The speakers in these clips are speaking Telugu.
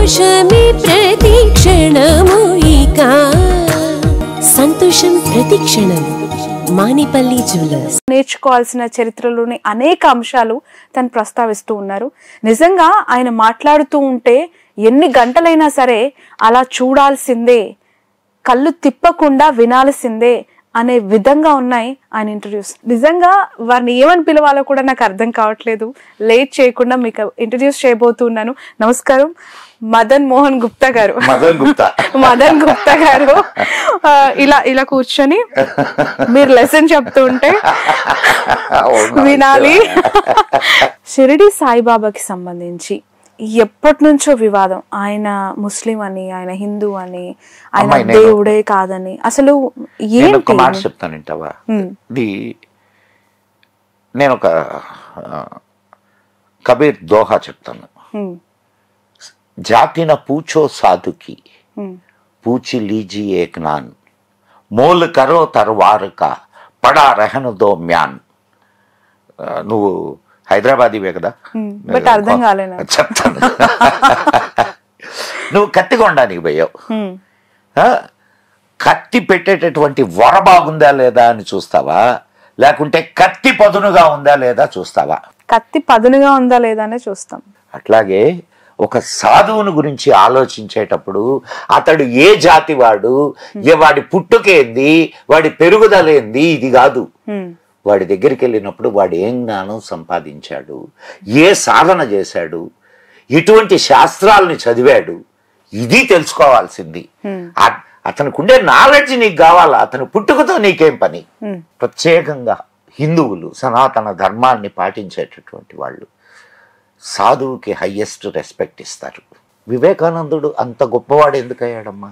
సంతోషమే ప్రతిక్షణము ఇక సంతోషం ప్రతిక్షణం మానిపల్లి జ్యువెలర్స్. నేర్చుకోవాల్సిన చరిత్రలోని అనేక అంశాలు తను ప్రస్తావిస్తూ ఉన్నారు. నిజంగా ఆయన మాట్లాడుతూ ఉంటే ఎన్ని గంటలైనా సరే అలా చూడాల్సిందే, కళ్ళు తిప్పకుండా వినాల్సిందే అనే విధంగా ఉన్నాయి ఆయన ఇంటర్వ్యూస్. నిజంగా వారిని ఏమని పిలవాలో కూడా నాకు అర్థం కావట్లేదు. లేట్ చేయకుండా మీకు ఇంట్రడ్యూస్ చేయబోతున్నాను. నమస్కారం, మదన్ మోహన్ గుప్తా గారు. మదన్ గుప్తా గారు ఇలా ఇలా కూర్చొని మీరు లెసన్ చెప్తూ ఉంటే వినాలి. షిరిడి సాయిబాబాకి సంబంధించి ఎప్పటి నుంచో వివాదం, ఆయన ముస్లిం అని, ఆయన హిందూ అని, ఆయన దేవుడే కాదని, అసలు ఒక మాట చెప్తానంటావా? నేను ఒక కబీర్ దోహా చెప్తాను. జాతి న పూछो साधु की पूछ लीजिए एक नान मोल करो तरवार का पड़ा रहन दो म्यान. నువ్వు హైదరాబాదీవే కదా, బట్ అర్థం కాలేదు. చెప్తాను. నువ్వు కత్తి కొనడానికి పోయావు, కత్తి పెట్టేటటువంటి వర బాగుందా లేదా అని చూస్తావా, లేకుంటే కత్తి పదునుగా ఉందా లేదా చూస్తావా? కత్తి పదునుగా ఉందా లేదా అనే చూస్తాం. అట్లాగే ఒక సాధువుని గురించి ఆలోచించేటప్పుడు అతడు ఏ జాతి వాడు, వాడి పుట్టుకేంది, వాడి పెరుగుదలేంది, ఇది కాదు. వాడి దగ్గరికి వెళ్ళినప్పుడు వాడు ఏం జ్ఞానం సంపాదించాడు, ఏ సాధన చేశాడు, ఎటువంటి శాస్త్రాలని చదివాడు, ఇది తెలుసుకోవాల్సింది. అతనికి ఉండే నాలెడ్జ్ నీకు కావాలా, అతని పుట్టుకతో నీకేం పని? ప్రత్యేకంగా హిందువులు సనాతన ధర్మాన్ని పాటించేటటువంటి వాళ్ళు సాధువుకి హైయెస్ట్ రెస్పెక్ట్ ఇస్తారు. వివేకానందుడు అంత గొప్పవాడు ఎందుకయ్యాడమ్మా?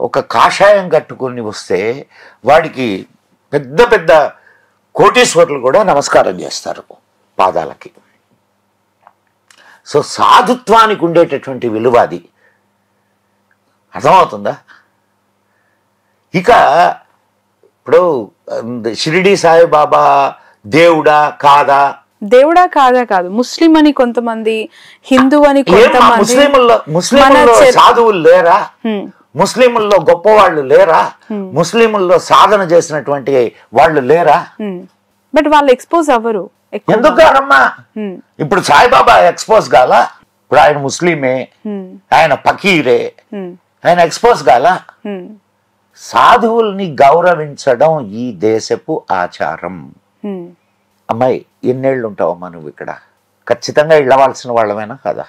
ఒక కాషాయం కట్టుకుని వస్తే వాడికి పెద్ద పెద్ద కోటీశ్వరులు కూడా నమస్కారం చేస్తారు పాదాలకి. సో సాధుత్వానికి ఉండేటటువంటి విలువ అది. అర్థమవుతుందా? ఇక ఇప్పుడు షిరిడి సాయిబాబా దేవుడా కాదా? దేవుడా కాదా కాదు, ముస్లిం అని కొంతమంది, హిందూ అని కొంతమంది. ముస్లింల్లో సాధువులు లేరా? ముస్లింల్లో గొప్పవాళ్ళు లేరా? ముస్లింల్లో సాధన చేసినటువంటి వాళ్ళు లేరా? బట్ వాళ్ళు ఎక్స్పోజ్ అవ్వరు. ఎందుకు కాదమ్మా? ఇప్పుడు సాయిబాబా ఎక్స్పోజ్ కాలా? ఇప్పుడు ఆయన ముస్లిమే, ఆయన ఫకీరే, ఆయన ఎక్స్పోజ్ కాలా? సాధువుల్ని గౌరవించడం ఈ దేశపు ఆచారం. అమ్మాయి, ఎన్నేళ్ళు ఉంటావమ్మా నువ్వు ఇక్కడ? ఖచ్చితంగా వెళ్ళవలసిన వాళ్ళమేనా కదా?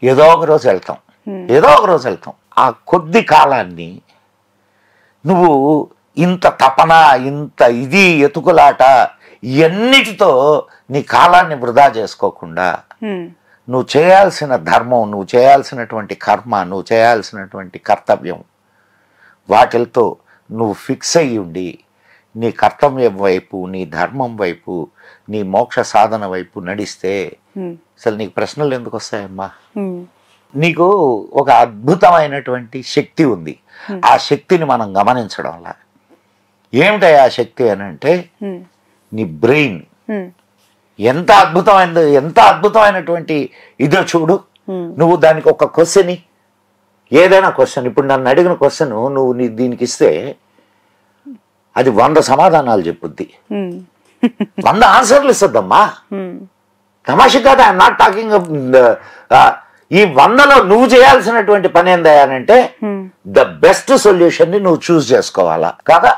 ఏదో ఒక రోజు వెళ్తాం, ఏదో ఒక రోజు వెళ్తాం. ఆ కొద్ది కాలాన్ని నువ్వు ఇంత తపన, ఇంత ఇది ఎతుకులాట, ఇవన్నిటితో నీ కాలాన్ని వృధా చేసుకోకుండా నువ్వు చేయాల్సిన ధర్మం, నువ్వు చేయాల్సినటువంటి కర్మ, నువ్వు చేయాల్సినటువంటి కర్తవ్యం, వాటితో నువ్వు ఫిక్స్ అయ్యి ఉండి నీ కర్తవ్యం వైపు, నీ ధర్మం వైపు, నీ మోక్ష సాధన వైపు నడిస్తే అసలు నీకు ప్రశ్నలు ఎందుకు వస్తాయమ్మా? నీకు ఒక అద్భుతమైనటువంటి శక్తి ఉంది. ఆ శక్తిని మనం గమనించడంలా. ఏమిటాయి ఆ శక్తి అని అంటే, నీ బ్రెయిన్ ఎంత అద్భుతమైనటువంటి ఇదో చూడు. నువ్వు దానికి ఒక క్వశ్చన్, ఏదైనా క్వశ్చన్, ఇప్పుడు నన్ను అడిగిన క్వశ్చన్ నువ్వు దీనికి ఇస్తే అది 100 సమాధానాలు చెప్పుద్ది, 100 ఆన్సర్లు ఇస్తుందమ్మా. తమాషా కాదు. I'm not talking. ఈ 100లో నువ్వు చేయాల్సినటువంటి పని ఏందయ్యానంటే ద బెస్ట్ సొల్యూషన్ ని నువ్వు చూస్ చేసుకోవాలా కదా?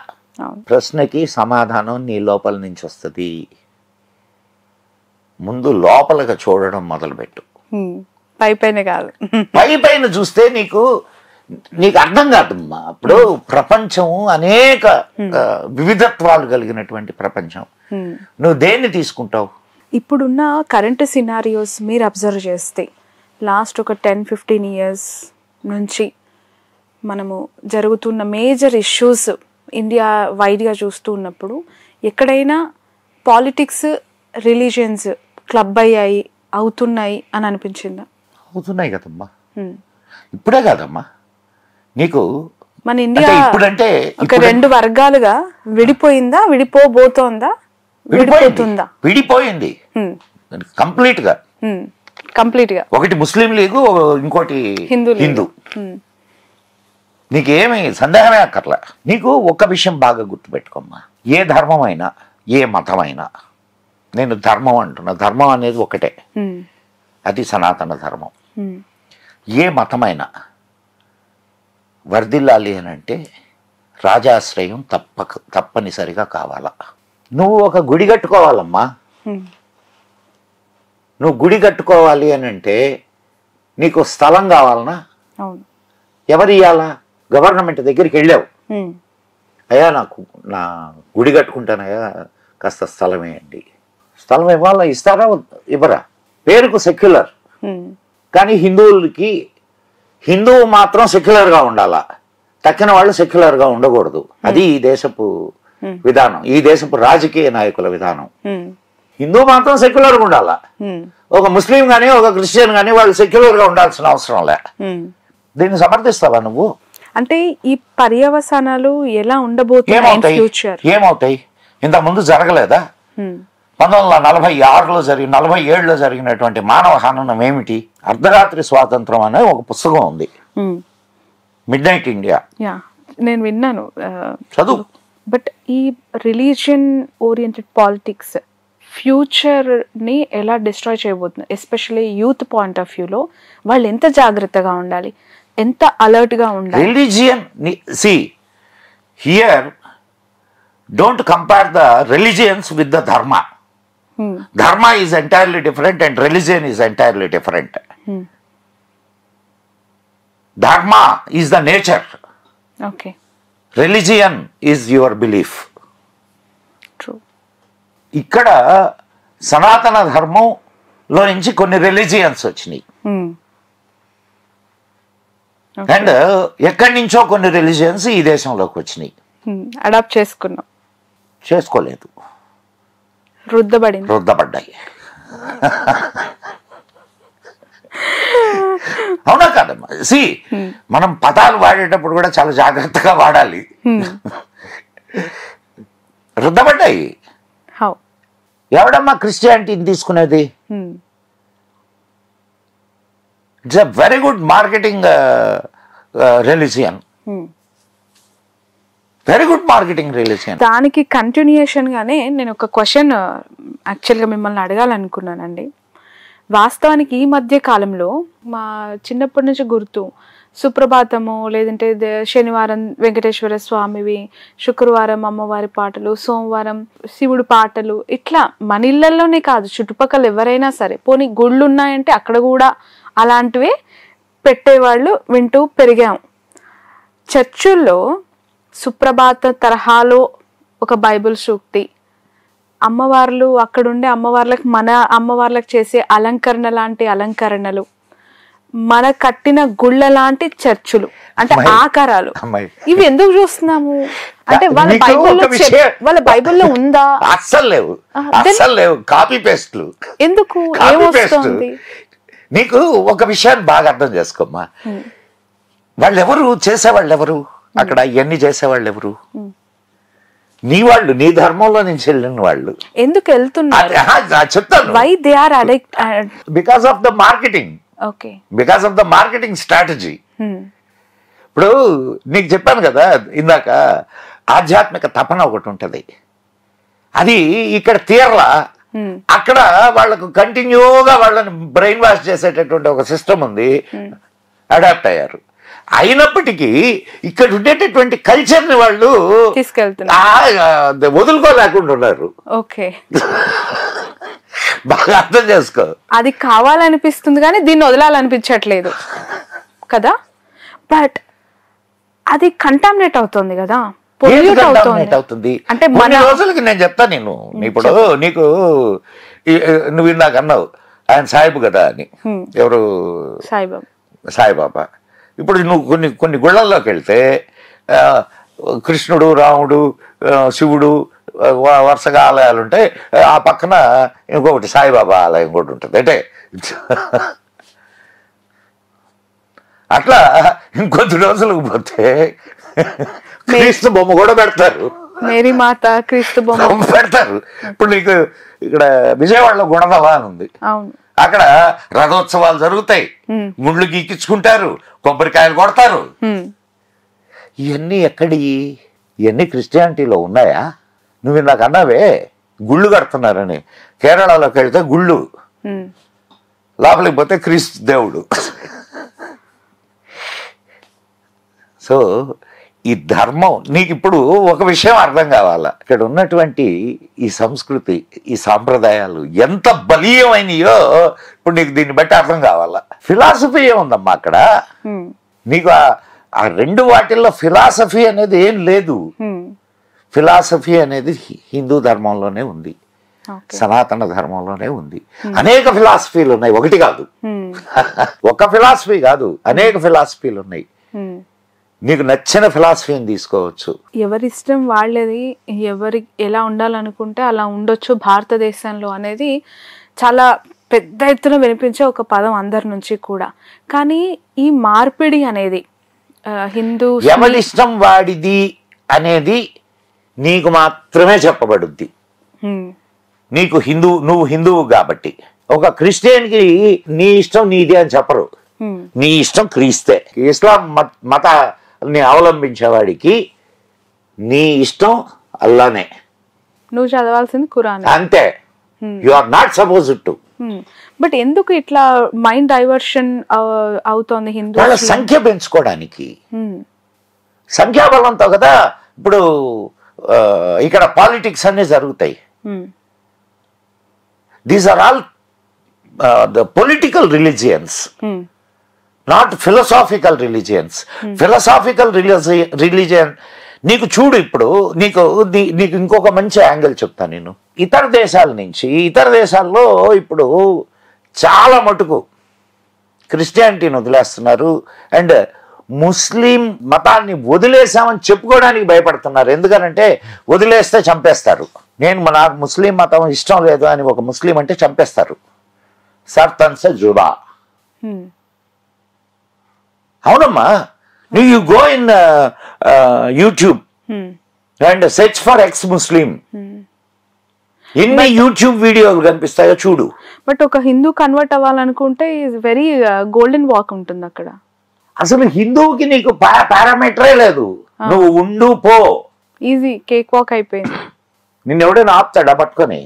ప్రశ్నకి సమాధానం నీ లోపల నుంచి వస్తుంది. ముందు లోపలగా చూడడం మొదలుపెట్టు, పైపైన కాదు. పైపైన చూస్తే నీకు అర్థం కాదమ్మా. ఇప్పుడు ప్రపంచం అనేక వివిధత్వాలు కలిగినటువంటి ప్రపంచం. నువ్వు దేన్ని తీసుకుంటావు? ఇప్పుడున్న కరెంట్ సినారియోస్ మీరు అబ్జర్వ్ చేస్తే లాస్ట్ ఒక 10-15 ఇయర్స్ నుంచి మనము జరుగుతున్న మేజర్ ఇష్యూస్ ఇండియా వైడ్గా చూస్తూ ఉన్నప్పుడు ఎక్కడైనా పాలిటిక్స్, రిలీజియన్స్ క్లబ్ అవుతున్నాయి అని అనిపించిందా? అవుతున్నాయి కదమ్మా. ఇప్పుడే కాదమ్మా, నీకు మన ఇండియా ఇప్పుడంటే ఒక 2 వర్గాలుగా విడిపోయిందా, విడిపోబోతోందా, విడిపోతుందా? విడిపోయింది కంప్లీట్ గా. కంప్లీట్ గా ఒకటి ముస్లిం లీగు, ఇంకోటి హిందూ హిందూ. నీకేమి సందేహమే అక్కర్లే. నీకు ఒక విషయం బాగా గుర్తుపెట్టుకోమ్మా, ఏ ధర్మమైనా ఏ మతమైనా, నేను ధర్మం అంటున్నా, ధర్మం అనేది ఒకటే, అది సనాతన ధర్మం. ఏ మతమైనా వర్ధిల్లాలి అని అంటే రాజాశ్రయం తప్పనిసరిగా కావాలా. నువ్వు ఒక గుడి కట్టుకోవాలమ్మా. నువ్వు గుడి కట్టుకోవాలి అని అంటే నీకు స్థలం కావాలనా? ఎవరు ఇవ్వాలా? గవర్నమెంట్ దగ్గరికి వెళ్ళావు, అయ్యా నా గుడి కట్టుకుంటానయ్యా, కాస్త స్థలం వేయండి. స్థలం ఇవ్వాలా? ఇస్తారా ఇవ్వరా? పేరుకు సెక్యులర్, కానీ హిందువు మాత్రం సెక్యులర్గా ఉండాలా, తక్కిన వాళ్ళు సెక్యులర్గా ఉండకూడదు. అది ఈ దేశపు విధానం, ఈ దేశపు రాజకీయ నాయకుల విధానం. హిందూ మాత్రం సెక్యులర్గా ఉండాలా. ఒక ముస్లిం కానీ ఒక క్రిస్టియన్ కానీ వాళ్ళు సెక్యులర్గా ఉండాల్సిన అవసరం లే. దీన్ని సమర్థిస్తావా నువ్వు? అంటే ఈ పర్యవసానాలు ఎలా ఉండబోతున్నాయి? ఏమవుతాయి? ఇంతకుముందు జరగలేదా? 1946లో 47లో జరిగినటువంటి మానవ హననం ఏమిటి? అర్ధరాత్రి స్వాతంత్రం అనే ఒక పుస్తకం ఉంది, మిడ్ నైట్ ఇండియా. నేను విన్నాను, చదువు. బట్ ఈ రిలీజియన్ ఓరియంటెడ్ పాలిటిక్స్ ఫ్యూచర్ ని ఎలా డిస్ట్రాయ్ చేయబోతుంది? ఎస్పెషల్లీ యూత్ పాయింట్ ఆఫ్ వ్యూలో వాళ్ళు ఎంత జాగ్రత్తగా ఉండాలి, ఎంత అలర్ట్ గా ఉండాలి? Religion, see here don't compare the religions with the dharma. Dharma is entirely different and religion is entirely different. Dharma is the nature, okay, religion is your belief. True. ఇక్కడ సనాతన ధర్మంలో నుంచి కొన్ని రిలీజియన్స్ వచ్చినాయి, అండ్ ఎక్కడి నుంచో కొన్ని రిలీజియన్స్ ఈ దేశంలోకి వచ్చినాయి. అడాప్ట్ చేసుకున్నాం. చేసుకోలేదు, రుద్దబడ్డాయి. అవునా కాదమ్మా? సి మనం పదాలు వాడేటప్పుడు కూడా చాలా జాగ్రత్తగా వాడాలి. రుద్దబడ్డాయి. ఎవడమ్మా క్రిస్టియానిటీని తీసుకునేది? It's a very good marketing religion, very good marketing religion. దానికి కంటిన్యూయేషన్ గానే నేను ఒక క్వశ్చన్ యాక్చువల్గా మిమ్మల్ని అడగాలనుకున్నానండి. వాస్తవానికి ఈ మధ్య కాలంలో మా చిన్నప్పటి నుంచి గుర్తు, సుప్రభాతము, లేదంటే శనివారం వెంకటేశ్వర స్వామివి, శుక్రవారం అమ్మవారి పాటలు, సోమవారం శివుడు పాటలు, ఇట్లా మన ఇళ్లలోనే కాదు చుట్టుపక్కల ఎవరైనా సరే, పోనీ గుళ్ళు ఉన్నాయంటే అక్కడ కూడా అలాంటివే పెట్టేవాళ్ళు వింటూ పెరిగాం. చర్చుల్లో సుప్రభాత తరహాలో ఒక బైబిల్ సూక్తి, అమ్మవార్లు అక్కడుండే అమ్మవార్లకు మన అమ్మవార్లకు చేసే అలంకరణ లాంటి అలంకరణలు, మన కట్టిన గుళ్ళ లాంటి చర్చులు, అంటే ఆకారాలు, ఇవి ఎందుకు చూస్తున్నాము? అంటే వాళ్ళ బైబిల్లో ఉందా? అస్సలు లేవు, కాపీ పేస్ట్లు. ఎందుకు? ఏమొస్తుంది? నీకు ఒక విషయాన్ని బాగా అర్థం చేసుకోమ్మా. వాళ్ళెవరు చేసేవాళ్ళు ఎవరు అక్కడ? ఇవన్నీ చేసేవాళ్ళు ఎవరు? నీ వాళ్ళు, నీ ధర్మంలో నుంచి వెళ్ళిన వాళ్ళు. ఎందుకు వెళ్తున్నారు చెప్తాను. Why they are addict? Because of the marketing. Okay, because of the marketing strategy. ఇప్పుడు నీకు చెప్పాను కదా ఇందాక, ఆధ్యాత్మిక తపన ఒకటి ఉంటది, అది ఇక్కడ తీరలా. అక్కడ వాళ్ళకు కంటిన్యూగా వాళ్ళని బ్రెయిన్ వాష్ చేసేటటువంటి ఒక సిస్టమ్ ఉంది, అడాప్ట్ అయ్యారు. అయినప్పటికీ ఇక్కడ ఉండేటటువంటి కల్చర్ ని వాళ్ళు వదులుకోలేకుండా ఉన్నారు. ఓకే, బాగా అర్థం చేసుకో. అది కావాలనిపిస్తుంది కానీ దీన్ని వదలాలనిపించట్లేదు కదా. బట్ అది కంటామినేట్ అవుతుంది కదా, అవుతుంది. అంటే మన రోజులకి నేను చెప్తా, నేను ఇప్పుడు నీకు నువ్వు ఇందాక అన్నావు ఆయన సాయిబు కదా అని. ఎవరు? సాయిబాబా. ఇప్పుడు నువ్వు కొన్ని గుళ్ళల్లోకి వెళ్తే కృష్ణుడు, రాముడు, శివుడు వరుసగా ఆలయాలు ఉంటాయి, ఆ పక్కన ఇంకొకటి సాయిబాబా ఆలయం కూడా ఉంటుంది. అంటే అట్లా ఇంకొద్ది రోజులకు పోతే క్రీస్తు బొమ్మ కూడా పెడతారు, మేరీ మాత క్రీస్తు బొమ్మ పెడతారు. ఇప్పుడు నీకు ఇక్కడ విజయవాడలో గుణదల అని ఉంది, అక్కడ రథోత్సవాలు జరుగుతాయి, గుండ్లు గీకించుకుంటారు, కొబ్బరికాయలు కొడతారు. ఇవన్నీ ఇవన్నీ క్రిస్టియానిటీలో ఉన్నాయా? నువ్వు ఇందాక అన్నావే గుళ్ళు కడుతున్నారని. కేరళలోకి వెళ్తే గుళ్ళు, లోపలికి పోతే క్రీస్తు దేవుడు. సో ఈ ధర్మం నీకు ఇప్పుడు ఒక విషయం అర్థం కావాలా, ఇక్కడ ఉన్నటువంటి ఈ సంస్కృతి, ఈ సాంప్రదాయాలు ఎంత బలీయమైనయో ఇప్పుడు నీకు దీన్ని బట్టి అర్థం కావాలా. ఫిలాసఫీ ఏముందమ్మా అక్కడ? నీకు ఆ రెండు వాటిల్లో ఫిలాసఫీ అనేది ఏం లేదు. ఫిలాసఫీ అనేది హిందూ ధర్మంలోనే ఉంది, సనాతన ధర్మంలోనే ఉంది. అనేక ఫిలాసఫీలు ఉన్నాయి, ఒకటి కాదు. ఒక ఫిలాసఫీ కాదు, అనేక ఫిలాసఫీలు ఉన్నాయి. నీకు నచ్చిన ఫిలాసఫీని తీసుకోవచ్చు. ఎవరి ఇష్టం వాళ్ళది, ఎవరి ఎలా ఉండాలనుకుంటే అలా ఉండొచ్చు భారతదేశంలో అనేది చాలా పెద్ద ఎత్తున వినిపించే ఒక పదం అందరి నుంచి కూడా. కానీ ఈ మార్పిడి అనేది హిందూ ఎవరి ఇష్టం వాడిది అనేది నీకు మాత్రమే చెప్పబడుద్ది. నీకు నువ్వు హిందువు కాబట్టి. ఒక క్రిస్టియన్కి నీ ఇష్టం నీది అని చెప్పరు, నీ ఇష్టం క్రీస్తే. ఇస్లాం మతాన్ని అవలంబించేవాడికి నీ ఇష్టం అల్లానే, నువ్వు చదవాల్సింది ఖురాన్ అంతే. You are not supposed to. But ఎందుకు ఇట్లా మైండ్ డైవర్షన్ అవుతోంది హిందూ? వాళ్ళ సంఖ్య పెంచుకోవడానికి, సంఖ్యాబలంతో కదా ఇప్పుడు ఇక్కడ పాలిటిక్స్ అన్ని జరుగుతాయి. These are all the political religions, not philosophical religions. Philosophical religion నీకు చూడు, ఇప్పుడు నీకు ఇంకొక మంచి యాంగిల్ చెప్తాను నేను. ఇతర దేశాల్లో ఇప్పుడు చాలా మటుకు క్రిస్టియానిటీని వదిలేస్తున్నారు, అండ్ ముస్లిం మతాన్ని వదిలేసామని చెప్పుకోవడానికి భయపడుతున్నారు. ఎందుకనంటే వదిలేస్తే చంపేస్తారు. నాకు ముస్లిం మతం ఇష్టం లేదు అని ఒక ముస్లిం అంటే చంపేస్తారు. సర్తన్ సే జుదా. అవునమ్మా, you go in YouTube and search for X Muslim, ఎన్ని యూట్యూబ్ వీడియోలు కనిపిస్తాయో చూడు. బట్ ఒక హిందూ కన్వర్ట్ అవ్వాలనుకుంటే వెరీ గోల్డెన్ వాక్ ఉంటుంది అక్కడ. అసలు హిందువుకి నీకు పారామీటరే లేదు, నువ్వు ఉండు పో, ఈజీ కేక్ వాక్ అయిపోయింది. నిన్ను ఎవడైనా ఆపుతాడా పట్టుకొని?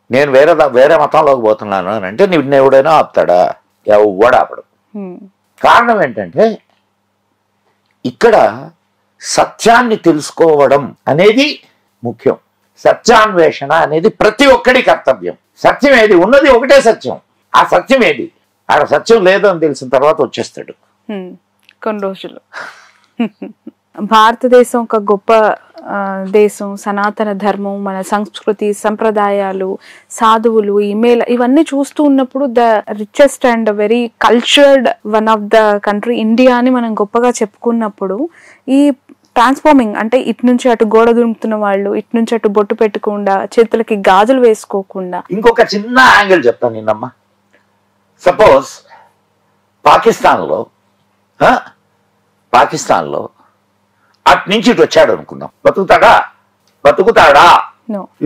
నేను వేరే మతంలోకి పోతున్నాను అని అంటే నిన్ను ఎవడైనా ఆపుతాడా? ఎవడు ఆపడు. కారణం ఏంటంటే ఇక్కడ సత్యాన్ని తెలుసుకోవడం అనేది ముఖ్యం. సత్యాన్వేషణ అనేది ప్రతి ఒక్కడి కర్తవ్యం. సత్యం ఏది ఉన్నది, ఒకటే సత్యం. ఆ సత్యం ఏది? ఆడ సత్యం లేదు అని తెలిసిన తర్వాత వచ్చేస్తాడు కొన్ని రోజులు. భారతదేశం ఒక గొప్ప దేశం, సనాతన ధర్మం, మన సంస్కృతి, సంప్రదాయాలు, సాధువులు, ఇవన్నీ చూస్తూ ఉన్నప్పుడు the richest and very cultured one of the country India అని మనం గొప్పగా చెప్పుకున్నప్పుడు, ఈ ట్రాన్స్ఫార్మింగ్ అంటే ఇటు నుంచి అటు గోడ దుంపుతున్న వాళ్ళు, ఇటు నుంచి అటు బొట్టు పెట్టకుండా, చేతులకి గాజులు వేసుకోకుండా. ఇంకొక చిన్న యాంగిల్ చెప్తాను నిన్నమ్మా. సపోజ్ పాకిస్తాన్లో అటు నుంచి ఇటు వచ్చాడు అనుకుందాం, బతుకుతాడా?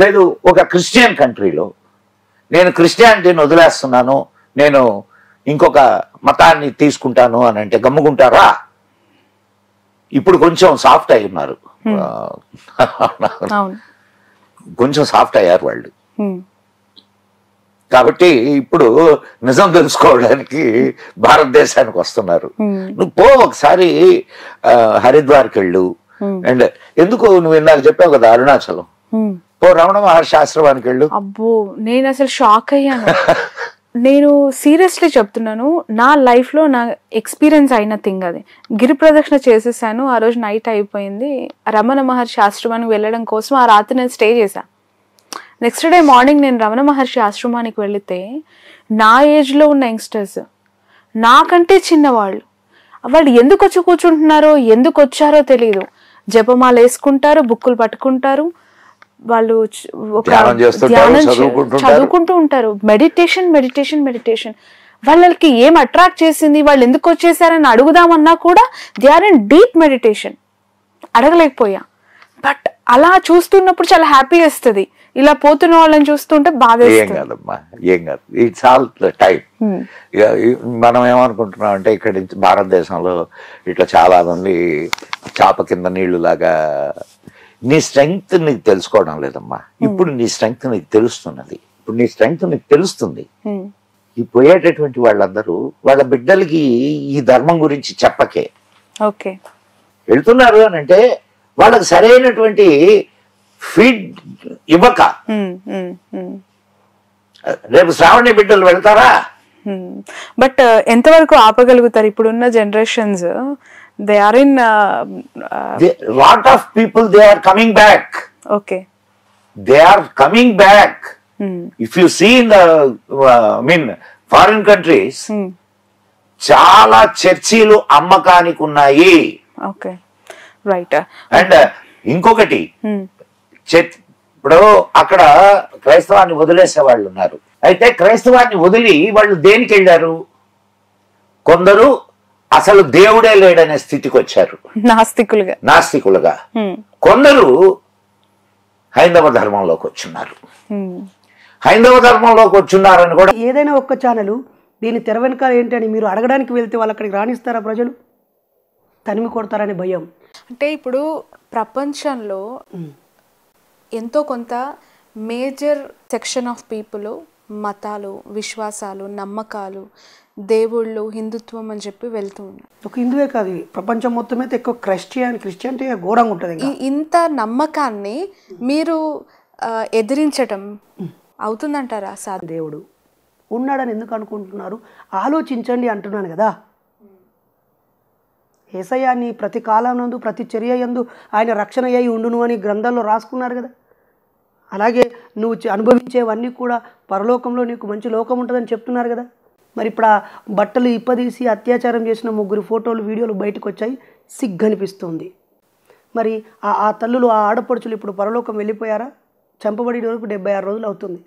లేదు. ఒక క్రిస్టియన్ కంట్రీలో నేను క్రిస్టియానిటీని వదిలేస్తున్నాను, నేను ఇంకొక మతాన్ని తీసుకుంటాను అని అంటే గమ్ముకుంటారా? ఇప్పుడు కొంచెం సాఫ్ట్ అయి ఉన్నారు, కొంచెం సాఫ్ట్ అయ్యారు వాళ్ళు. కాబట్టి ఇప్పుడు నిజం తెలుసుకోవడానికి భారతదేశానికి వస్తున్నారు. నువ్వు పో ఒకసారి హరిద్వార్కి వెళ్ళు, అండ్ ఎందుకు నువ్వు ఇందాక చెప్పావు కదా అరుణాచలం, పో రమణ మహర్షి ఆశ్రమానికి వెళ్ళు. అబ్బో, నేను అసలు షాక్ అయ్యాను. నేను సీరియస్లీ చెప్తున్నాను, నా లైఫ్లో నా ఎక్స్పీరియన్స్ అయిన థింగ్ అది. గిరి ప్రదక్షిణ చేసేసాను, ఆ రోజు నైట్ అయిపోయింది. రమణ మహర్షి ఆశ్రమానికి వెళ్ళడం కోసం ఆ రాత్రి నేను స్టే చేశాను. నెక్స్ట్ డే మార్నింగ్ నేను రమణ మహర్షి ఆశ్రమానికి వెళితే నా ఏజ్లో ఉన్న యంగ్స్టర్స్, నాకంటే చిన్నవాళ్ళు, వాళ్ళు ఎందుకు వచ్చి కూర్చుంటున్నారో, ఎందుకు వచ్చారో తెలియదు. జపమాల వేసుకుంటారు, బుక్కులు పట్టుకుంటారు, వాళ్ళు ఒక ధ్యానం చదువుకుంటూ ఉంటారు. మెడిటేషన్. వాళ్ళకి ఏం అట్రాక్ట్ చేసింది, వాళ్ళు ఎందుకు వచ్చేసారని అడుగుదామన్నా కూడా they are in deep meditation. అడగలేకపోయా. బట్ అలా చూస్తున్నప్పుడు చాలా హ్యాపీ వేస్తుంది. ఇలా పోతున్న వాళ్ళని చూస్తుంటే ఏం బాధేస్తుంది. కాదమ్మా, ఏం కాదు, ఇట్స్ ఆల్ టైం. మనం ఏమనుకుంటున్నాం అంటే ఇక్కడ నుంచి భారతదేశంలో ఇట్లా చాలా మంది చాప కింద నీళ్లు లాగా. నీ స్ట్రెంగ్త్ నీకు తెలుసుకోవడం లేదమ్మా. ఇప్పుడు నీ స్ట్రెంగ్త్ నీకు తెలుస్తున్నది. ఇప్పుడు నీ స్ట్రెంగ్త్ నీకు తెలుస్తుంది. ఈ పోయేటటువంటి వాళ్ళందరూ వాళ్ళ బిడ్డలకి ఈ ధర్మం గురించి చెప్పకే ఓకే వెళ్తున్నారు అని అంటే వాళ్ళకి సరైనటువంటి ఫీడ్ ఇవ్వక. రేపు శ్రావణి బిడ్డలు వెళ్తారా? బట్ ఎంతవరకు ఆపగలుగుతారు ఇప్పుడున్న generations? They are in lot of people they are coming back. Okay they are coming back. If you see in the mean foreign countries చాలా చర్చీలు అమ్మకానికి ఉన్నాయి. Okay right. అండ్ ఇంకొకటి, ఇప్పుడు అక్కడ క్రైస్తవాన్ని వదిలేసే వాళ్ళు ఉన్నారు. అయితే క్రైస్తవాన్ని వదిలి వాళ్ళు దేనికి వెళ్ళారు? కొందరు అసలు దేవుడే లేడనే స్థితికి వచ్చారు, నాస్తికులుగా. కొందరు హైందవ ధర్మంలోకి వచ్చున్నారు. హైందవ ధర్మంలోకి వచ్చున్నారని కూడా. ఏదైనా ఒక్క ఛానల్ దీని తెర వెనకాల ఏంటని మీరు అడగడానికి వెళ్తే వాళ్ళు అక్కడికి రాణిస్తారా? ప్రజలు తనిమి కొడతారనే భయం. అంటే ఇప్పుడు ప్రపంచంలో ఎంతో కొంత మేజర్ సెక్షన్ ఆఫ్ పీపుల్ మతాలు, విశ్వాసాలు, నమ్మకాలు, దేవుళ్ళు, హిందుత్వం అని చెప్పి వెళ్తూ ఉన్నారు. ఒక హిందువే కాదు, ప్రపంచం మొత్తం అయితే ఎక్కువ క్రిస్టియానిటీ ఘోరంగా ఉంటుంది. ఇంత నమ్మకాన్ని మీరు ఎదిరించటం అవుతుందంటారా? దేవుడు ఉన్నాడని ఎందుకు అనుకుంటున్నారు? ఆలోచించండి అంటున్నాను కదా. యేసయ్యాన్ని ప్రతి కాలనందు ప్రతి చర్య యందు ఆయన రక్షణ అయి ఉండును అని గ్రంథాల్లో రాసుకున్నారు కదా. అలాగే నువ్వు అనుభవించేవన్నీ కూడా పరలోకంలో నీకు మంచి లోకం ఉంటుందని చెప్తున్నారు కదా. మరి ఇప్పుడు ఆ బట్టలు ఇప్పదీసి అత్యాచారం చేసిన 3 ఫోటోలు, వీడియోలు బయటకు వచ్చాయి. సిగ్గనిపిస్తుంది. మరి ఆ తల్లులు, ఆ ఆడపడుచులు ఇప్పుడు పరలోకం వెళ్ళిపోయారా? చంపబడి వరకు 76 రోజులు అవుతుంది.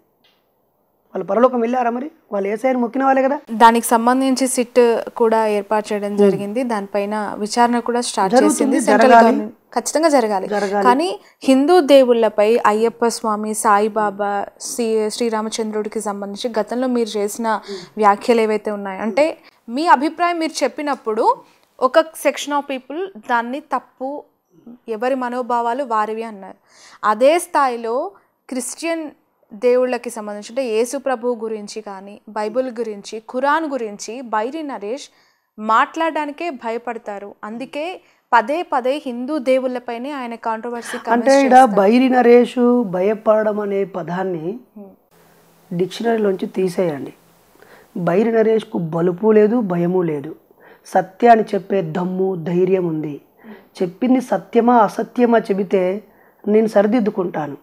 వాళ్ళు పరలోకం వెళ్ళారా? మరి వాళ్ళు యేసయ్యను మొక్కిన వాళ్ళే కదా. దానికి సంబంధించి సిట్ కూడా ఏర్పాటు చేయడం జరిగింది. దానిపైన విచారణ కూడా స్టార్ట్ చేసింది. ఖచ్చితంగా జరగాలి. కానీ హిందూ దేవుళ్ళపై అయ్యప్ప స్వామి, సాయిబాబా, శ్రీరామచంద్రుడికి సంబంధించి గతంలో మీరు చేసిన వ్యాఖ్యలు ఏవైతే ఉన్నాయో, అంటే మీ అభిప్రాయం మీరు చెప్పినప్పుడు ఒక సెక్షన్ ఆఫ్ పీపుల్ దాన్ని తప్పు, ఎవరి మనోభావాలు వారివి అన్నారు. అదే స్థాయిలో క్రిస్టియన్ దేవుళ్ళకి సంబంధించి అంటే యేసు ప్రభు గురించి కానీ, బైబిల్ గురించి, ఖురాన్ గురించి బైరి నరేష్ మాట్లాడడానికే భయపడతారు. అందుకే పదే హిందూ దేవుళ్ళపైనే ఆయన కాంట్రవర్సీ. అంటే ఇక్కడ బైరి నరేష్ భయపడడం అనే పదాన్ని డిక్షనరీలోంచి తీసేయండి. బైరి నరేష్కు బలుపు లేదు, భయము లేదు. సత్యాన్ని చెప్పే దమ్ము, ధైర్యం ఉంది. చెప్పింది సత్యమా అసత్యమా చెబితే నేను సరిదిద్దుకుంటాను.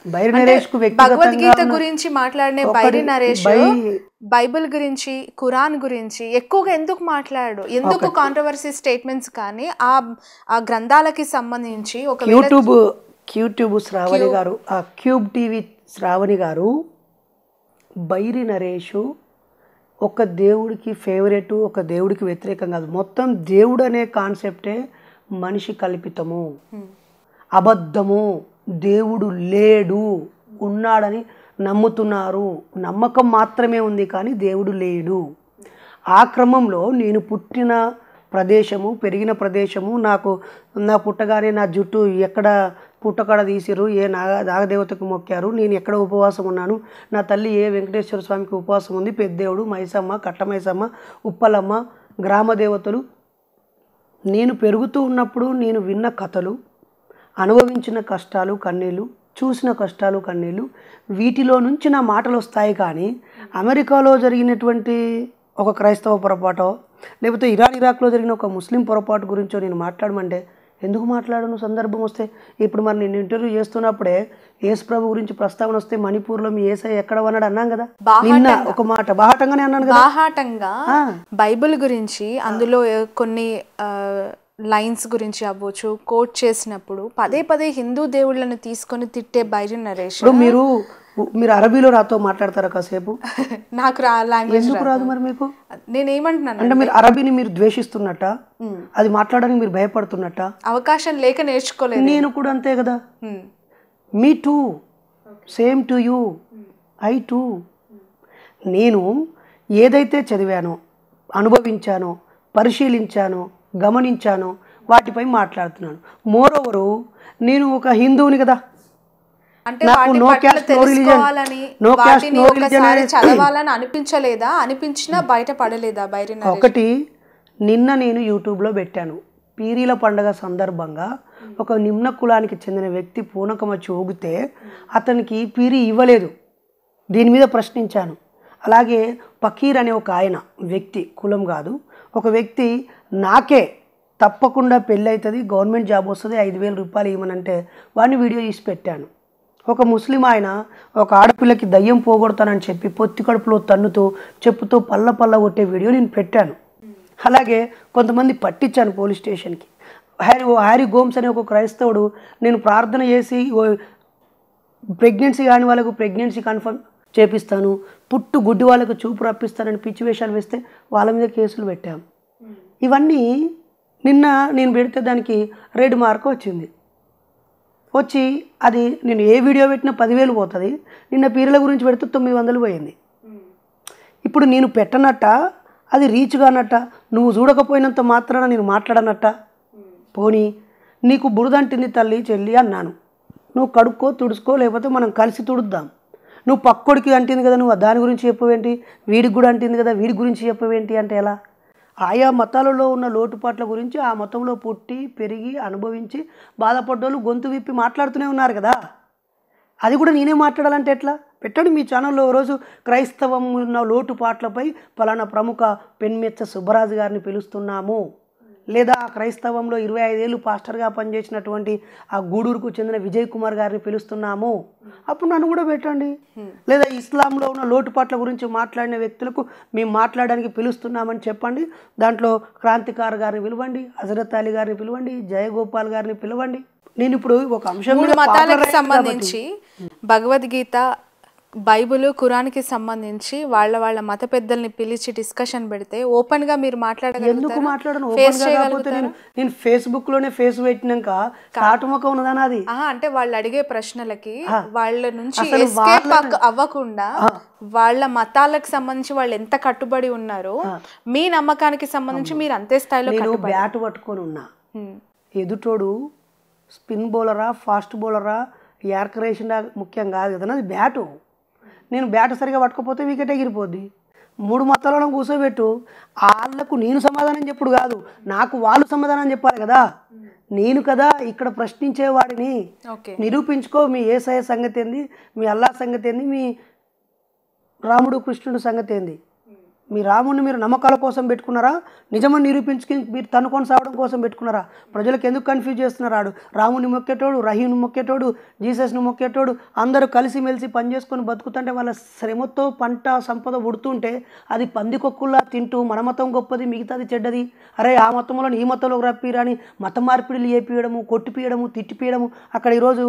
బైరి నరేష్ కు భగవద్గీత గురించి మాట్లాడిన బైరి నరేష్ బైబిల్ గురించి, ఖురాన్ గురించి ఎక్కువగా ఎందుకు మాట్లాడు? ఎందుకు కాంట్రవర్సీ స్టేట్మెంట్స్ కానీ ఆ గ్రంథాలకి సంబంధించి ఒక క్యూట్యూబ్ శ్రావణి గారు, ఆ క్యూబ్ టీవీ శ్రావణి గారు, బైరి నరేష్ ఒక దేవుడికి ఫేవరెట్, ఒక దేవుడికి వ్యతిరేకం కాదు. మొత్తం దేవుడు అనే కాన్సెప్టే మనిషి కల్పితము, అబద్ధము. దేవుడు లేడు, ఉన్నాడని నమ్ముతున్నారు. నమ్మకం మాత్రమే ఉంది కానీ దేవుడు లేడు. ఆ క్రమంలో నేను పుట్టిన ప్రదేశము, పెరిగిన ప్రదేశము, నా పుట్టగానే నా జుట్టు ఎక్కడ పుట్టకడ తీసిరు, ఏ నాగదేవతకు మొక్కారు, నేను ఎక్కడ ఉపవాసం ఉన్నాను, నా తల్లి ఏ వెంకటేశ్వర స్వామికి ఉపవాసం ఉంది, పెద్దేవుడు, మైసమ్మ, కట్టమైసమ్మ, ఉప్పలమ్మ, గ్రామ దేవతలు. నేను పెరుగుతూ ఉన్నప్పుడు నేను విన్న కథలు, అనుభవించిన కష్టాలు కన్నీళ్ళు, చూసిన కష్టాలు కన్నీళ్ళు, వీటిలో నుంచి నా మాటలు వస్తాయి. కానీ అమెరికాలో జరిగినటువంటి ఒక క్రైస్తవ పొరపాటో, లేకపోతే ఇరాక్లో జరిగిన ఒక ముస్లిం పొరపాటు గురించో నేను మాట్లాడమంటే ఎందుకు మాట్లాడను? సందర్భం వస్తే. ఇప్పుడు మరి నేను ఇంటర్వ్యూ చేస్తున్నప్పుడే యేసు ప్రభు గురించి ప్రస్తావన వస్తే మణిపూర్లో మీ యేసయ్య ఎక్కడ ఉన్నాడు అన్నాం కదా. నిన్న ఒక మాట బాహాటంగానే అన్నాను కదా. బాహాటంగా బైబిల్ గురించి అందులో కొన్ని లైన్స్ గురించి అవ్వచ్చు కోట్ చేసినప్పుడు పదే హిందూ దేవుళ్ళని తీసుకొని తిట్టే బైరి నరేష్. మీరు అరబీలో నాతో మాట్లాడతారా కాసేపు? నాకు లాంగ్వేజ్ ఎందుకు రాదు మరి మీకు? నేనేమంటున్నాను అంటే మీరు అరబీని మీరు ద్వేషిస్తున్నట్ట, అది మాట్లాడడానికి మీరు భయపడుతున్నట్ట? అవకాశం లేక నేర్చుకోలేదు. నేను కూడా అంతే కదా. Me too same to you. I too. నేను ఏదైతే చదివానో, అనుభవించానో, పరిశీలించానో, గమనించానో వాటిపై మాట్లాడుతున్నాను. మోరోవరు నేను ఒక హిందువుని కదా, అంటే నాకు వాటి no పట్ల caste, no religion, తెలుసుకోవాలని, no caste, వాటిని no religion ఒకసారి అనేది చదవాలని అనిపించలేదా? అనిపించినా బయట పడలేదా బైరి నరేష్? ఒకటి నిన్న నేను యూట్యూబ్లో పెట్టాను. పీరీల పండగ సందర్భంగా ఒక నిమ్న కులానికి చెందిన వ్యక్తి పూనకం వచ్చి ఊగితే అతనికి పీరీ ఇవ్వలేదు. దీని మీద ప్రశ్నించాను. అలాగే ఫకీర్ అనే ఒక ఆయన వ్యక్తి, కులం కాదు, ఒక వ్యక్తి నాకే తప్పకుండా పెళ్ళి అవుతుంది, గవర్నమెంట్ జాబ్ వస్తుంది, 5,000 రూపాయలు ఇవ్వమనంటే వాడిని వీడియో తీసి పెట్టాను. ఒక ముస్లిం ఆయన ఒక ఆడపిల్లకి దయ్యం పోగొడతానని చెప్పి పొత్తి కడుపులో తన్నుతూ చెప్పుతూ పల్ల పల్ల కొట్టే వీడియో నేను పెట్టాను. అలాగే కొంతమంది పట్టించాను పోలీస్ స్టేషన్కి. హ్యారీ గోమ్స్ అనే ఒక క్రైస్తవుడు, నేను ప్రార్థన చేసి ప్రెగ్నెన్సీ కాని వాళ్ళకు ప్రెగ్నెన్సీ కన్ఫర్మ్ చేపిస్తాను, పుట్టు గుడ్డి వాళ్ళకు చూపు రప్పిస్తానని పిచ్చి వేషాలు వేస్తే వాళ్ళ మీద కేసులు పెట్టాము. ఇవన్నీ నిన్న నేను పెడితే దానికి రెడ్ మార్క్ వచ్చింది. వచ్చి అది నేను ఏ వీడియో పెట్టినా 10,000 పోతుంది. నిన్న పీరీల గురించి పెడితే 900 పోయింది. ఇప్పుడు నేను పెట్టనట్ట, అది రీచ్ కానట్ట, నువ్వు చూడకపోయినంత మాత్రాన నేను మాట్లాడనట్ట. పోనీ నీకు బురదంటింది తల్లి చెల్లి అన్నాను, నువ్వు కడుక్కో తుడుచుకో, లేకపోతే మనం కలిసి తుడుద్దాం. నువ్వు పక్కోడికి అంటింది కదా, నువ్వు దాని గురించి చెప్పవేంటి, వీడికి కూడా అంటింది కదా వీడి గురించి చెప్పవేంటి అంటే ఎలా? ఆయా మతాలలో ఉన్న లోటుపాట్ల గురించి ఆ మతంలో పుట్టి పెరిగి అనుభవించి బాధపడ్డోళ్ళు గొంతు విప్పి మాట్లాడుతూనే ఉన్నారు కదా. అది కూడా నేనే మాట్లాడాలంటే ఎట్లా? పెట్టండి మీ ఛానల్లో రోజు క్రైస్తవం ఉన్న లోటుపాట్లపై పలానా ప్రముఖ పెన్మెచ్చ సుబ్బరాజు గారిని పిలుస్తున్నాము, లేదా క్రైస్తవంలో 25 ఏళ్ళు పాస్టర్గా పనిచేసినటువంటి ఆ గూడూరుకు చెందిన విజయ్ కుమార్ గారిని పిలుస్తున్నాము, అప్పుడు నన్ను కూడా పెట్టండి. లేదా ఇస్లాంలో ఉన్న లోటుపాట్ల గురించి మాట్లాడిన వ్యక్తులకు మేము మాట్లాడడానికి పిలుస్తున్నామని చెప్పండి. దాంట్లో క్రాంతికార్ గారిని పిలవండి, హజరత్ అలీ గారిని పిలవండి, జయగోపాల్ గారిని పిలవండి. నేను ఇప్పుడు ఒక అంశం మూడు మతాలకు సంబంధించి భగవద్గీత, బైబిల్, ఖురాన్కి సంబంధించి వాళ్ళ మత పెద్దల్ని పిలిచి డిస్కషన్ పెడితే ఓపెన్ గా మీరు ఎందుకు మాట్లాడను? కాకపోతే నేను ఫేస్బుక్ లోనే ఫేస్ పెట్టినాక కాటుముఖం ఉన్నదా నాది? అంటే వాళ్ళు అడిగే ప్రశ్నలకి వాళ్ళ నుంచి ఎస్కేప్ అవ్వకుండా వాళ్ళ మతాలకు సంబంధించి వాళ్ళు ఎంత కట్టుబడి ఉన్నారో మీ నమ్మకానికి సంబంధించి మీరు అంతే స్థాయిలో బ్యాట్ పట్టుకొని ఉన్నా. ఎదుటోడు స్పిన్ బౌలరా, ఫాస్ట్ బౌలరా, యార్కర్ వేసిండా ముఖ్యం కాదు కదా, అది బ్యాటు. నేను బ్యాట్ సరిగా పట్టుకపోతే వికెట్ ఎగిరిపోద్ది. 3 మతాలను కూర్చోబెట్టు, వాళ్ళకు నేను సమాధానం చెప్పుడు కాదు, నాకు వాళ్ళు సమాధానం చెప్పాలి కదా. నేను కదా ఇక్కడ ప్రశ్నించేవాడిని. నిరూపించుకో, మీ యేసయ్య సంగతి ఏంది, మీ అల్లా సంగతి ఏంది, మీ రాముడు కృష్ణుడు సంగతి ఏంది. మీ రాముడిని మీరు నమ్మకాల కోసం పెట్టుకున్నారా, నిజమని నిరూపించుకుని మీరు తనుకొని సావడం కోసం పెట్టుకున్నారా? ప్రజలకు ఎందుకు కన్ఫ్యూజ్ చేస్తున్నాడు? రాముని మొక్కేటోడు, రహీంను మొక్కేటోడు, జీసస్ను మొక్కేటోడు అందరూ కలిసిమెలిసి పనిచేసుకొని బతుకుతుంటే వాళ్ళ శ్రమతో పంట సంపద ఉడుతుంటే అది పందికొక్కుల్లా తింటూ మన మతం గొప్పది మిగతాది చెడ్డది, అరే ఆ మతంలో ఈ మతంలోకి రప్పిరని మత మార్పిడిలు చేపియడము, కొట్టిపియడము, తిట్టిపియడము. అక్కడ ఈరోజు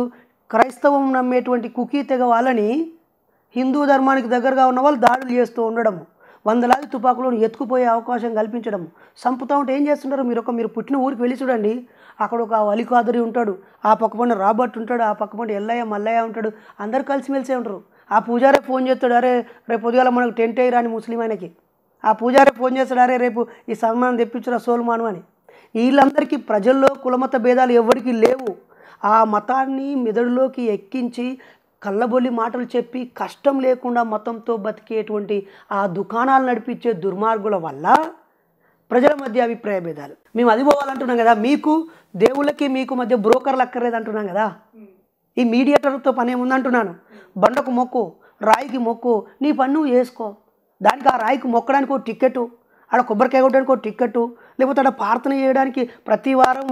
క్రైస్తవం నమ్మేటువంటి కుకీ తెగ వాళ్ళని హిందూ ధర్మానికి దగ్గరగా ఉన్న వాళ్ళు దాడులు చేస్తూ ఉండడము, వందలాది తుపాకులను ఎత్తుకుపోయే అవకాశం కల్పించడం, చంపుతూ ఉంటే ఏం చేస్తుంటారు? మీరు పుట్టిన ఊరికి వెళ్ళి చూడండి, అక్కడ ఒక అలీఖాదరి ఉంటాడు, ఆ పక్కపండి రాబర్ట్ ఉంటాడు, ఆ పక్కపండి ఎల్లయ్య మల్లయ్య ఉంటాడు, అందరు కలిసిమెలిసే ఉంటారు. ఆ పూజారే ఫోన్ చేస్తాడు, అరే రేపు పొద్దుగాల మనకు టెంట్ వేయరాని ముస్లిం ఆయనకి. ఆ పూజారే ఫోన్ చేస్తాడు, అరే రేపు ఈ సన్మానం తెప్పించురా సోల్మాను అని. వీళ్ళందరికీ ప్రజల్లో కులమత భేదాలు ఎవరికి లేవు. ఆ మతాన్ని మెదడులోకి ఎక్కించి కళ్ళబొల్లి మాటలు చెప్పి కష్టం లేకుండా మతంతో బతికేటువంటి ఆ దుకాణాలు నడిపించే దుర్మార్గుల వల్ల ప్రజల మధ్య అభిప్రాయ భేదాలు. మేము అది పోవాలంటున్నాం కదా, మీకు దేవుళ్ళకి మీకు మధ్య బ్రోకర్లు అక్కర్లేదు అంటున్నాం కదా. ఈ మీడియేటర్తో పని ఏముందంటున్నాను. బండకు మొక్కు, రాయికి మొక్కు, నీ పని నువ్వు చేసుకో. దానికి ఆ రాయికి మొక్కడానికి ఒక టికెట్టు, ఆడ కొబ్బరికాయ కొట్టడానికి ఒక టికెట్టు, లేకపోతే ఆడ ప్రార్థన చేయడానికి ప్రతి వారం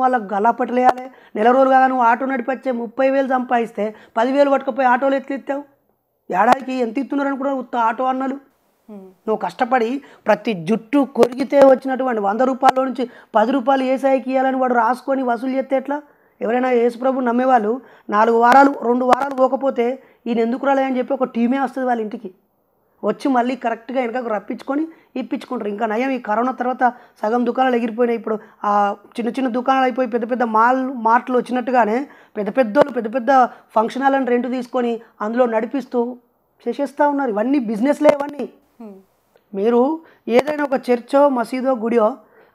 వాళ్ళకి గల్లాపట్టలేయాలి. నెల రోజులుగా నువ్వు ఆటో నడిపచ్చే 30,000 సంపాదిస్తే 10,000 పట్టుకుపోయి ఆటోలు ఎత్తిస్తావు. ఏడాదికి ఎంత ఇస్తున్నారు అనుకున్నారు ఉత్త ఆటో అన్నలు. నువ్వు కష్టపడి ప్రతి జుట్టు కొరిగితే వచ్చినటువంటి 100 రూపాయల నుంచి 10 రూపాయలు ఏసాయికి ఇవ్వాలని వాడు రాసుకొని వసూలు చేస్తే ఎట్లా? ఎవరైనా యేసుప్రభు నమ్మేవాళ్ళు 4 వారాలు 2 వారాలు పోకపోతే ఈయన ఎందుకు రాలేదని చెప్పి ఒక టీమే వస్తుంది వాళ్ళ ఇంటికి. వచ్చి మళ్ళీ కరెక్ట్గా వెనకకు రప్పించుకొని ఇప్పించుకుంటారు. ఇంకా నయం ఈ కరోనా తర్వాత సగం దుకాణాలు ఎగిరిపోయినాయి. ఇప్పుడు ఆ చిన్న చిన్న దుకాణాలు అయిపోయి పెద్ద పెద్ద మార్ట్లు వచ్చినట్టుగానే పెద్ద పెద్ద ఫంక్షన్ హాల్ అని రెంట్ తీసుకొని అందులో నడిపిస్తూ చేసేస్తూ ఉన్నారు. ఇవన్నీ బిజినెస్లే ఇవన్నీ. మీరు ఏదైనా ఒక చర్చో మసీదో గుడియో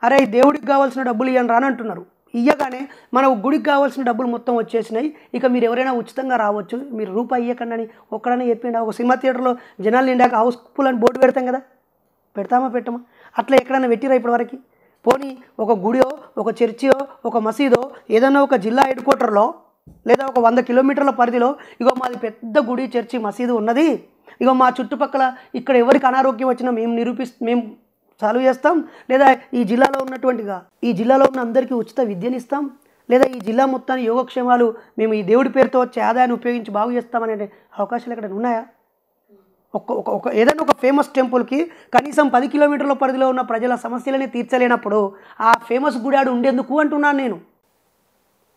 అరే దేవుడికి కావాల్సిన డబ్బులు ఇవ్వని రాని అంటున్నారు. ఇయ్యగానే మన గుడికి కావాల్సిన డబ్బులు మొత్తం వచ్చేసినాయి. ఇక మీరు ఎవరైనా ఉచితంగా రావచ్చు, మీరు రూపాయి ఇవ్వకండి అని ఒక్కడనే చెప్పిండా? ఒక సినిమా థియేటర్లో జనాలు నిండాక హౌస్ఫుల్ అని బోర్డు పెడతాం కదా, పెడతామా పెట్టమా? అట్లా ఎక్కడైనా పెట్టిరా ఇప్పటివరకు? పోనీ ఒక గుడియో ఒక చర్చియో ఒక మసీదో ఏదైనా ఒక జిల్లా హెడ్ క్వార్టర్లో లేదా ఒక 100 కిలోమీటర్ల పరిధిలో ఇగో మాది పెద్ద గుడి చర్చి మసీదు ఉన్నది, ఇగో మా చుట్టుపక్కల ఇక్కడ ఎవరికి అనారోగ్యం వచ్చినా మేము చాలు చేస్తాం, లేదా ఈ జిల్లాలో ఉన్న అందరికీ ఉచిత విద్యనిస్తాం, లేదా ఈ జిల్లా మొత్తాన్ని యోగక్షేమాలు మేము ఈ దేవుడి పేరుతో వచ్చే ఆదాయాన్ని ఉపయోగించి బాగు చేస్తామనే అవకాశాలు ఎక్కడ ఉన్నాయా? ఒక ఏదైనా ఒక ఫేమస్ టెంపుల్కి కనీసం 10 కిలోమీటర్ల పరిధిలో ఉన్న ప్రజల సమస్యలని తీర్చలేనప్పుడు ఆ ఫేమస్ గుడాడు ఉండేందుకు అంటున్నాను నేను.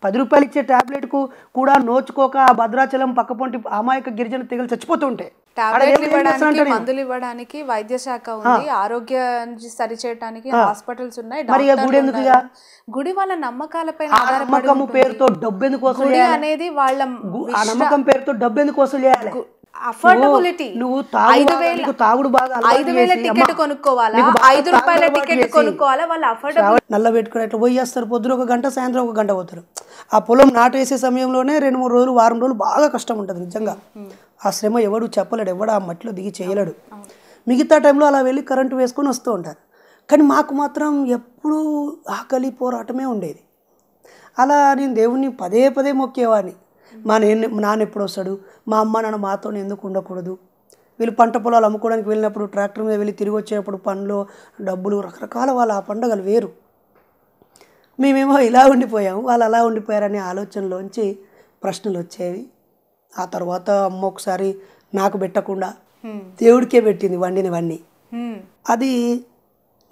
10 రూపాయలు ఇచ్చే ట్యాబ్లెట్కు కూడా నోచుకోక ఆ భద్రాచలం పక్కపొంటి అమాయక గిరిజన తెగలు చచ్చిపోతుంటే మందులు ఇవ్వడానికి వైద్య శాఖ ఉంది, ఆరోగ్యాన్ని సరిచేయడానికి హాస్పిటల్స్ ఉన్నాయి, గుడి వాళ్ళ నమ్మకాలపై నమ్మకం పేరుతో డబ్బు ఎందుకు వసూలు అనేది వాళ్ళ నమ్మకం పేరుతో డబ్బు ఎందుకు వసూలు చేయాలి? అఫోర్డబిలిటీ. నువ్వు తాగుడు బాగా 5,000 టికెట్ కొనుక్కోవాలా, 5 రూపాయల టికెట్ కొనుక్కోవాలా? వాళ్ళు అఫోర్డబుల్ నల్ల పెట్టుకుని అట్లా పోయేస్తారు. పొద్దున 1 గంట సాయంత్రం 1 గంట పోతారు. ఆ పొలం నాటు వేసే సమయంలోనే 2-3 రోజులు వారం రోజులు బాగా కష్టం ఉంటుంది నిజంగా. ఆ శ్రమ ఎవడు చెప్పలేడు, ఎవడు ఆ మట్టిలో దిగి చేయలేడు. మిగతా టైంలో అలా వెళ్ళి కరెంటు వేసుకొని వస్తూ ఉంటారు. కానీ మాకు మాత్రం ఎప్పుడూ ఆకలి పోరాటమే ఉండేది. అలా నేను దేవుణ్ణి పదే పదే మొక్కేవాడిని. మా నాన్న ఎప్పుడు వస్తాడు, మా అమ్మ నాన్న మాతో ఎందుకు ఉండకూడదు, వీళ్ళు పంట పొలాలు అమ్ముకోవడానికి వెళ్ళినప్పుడు ట్రాక్టర్ మీద వెళ్ళి తిరిగి వచ్చేటప్పుడు పనులు డబ్బులు రకరకాల వాళ్ళ ఆ పండుగలు వేరు. మేమేమో ఇలా ఉండిపోయాము, వాళ్ళు అలా ఉండిపోయారనే ఆలోచనలోంచి ప్రశ్నలు వచ్చేవి. ఆ తర్వాత అమ్మ ఒకసారి నాకు పెట్టకుండా దేవుడికే పెట్టింది వండినవన్నీ. అది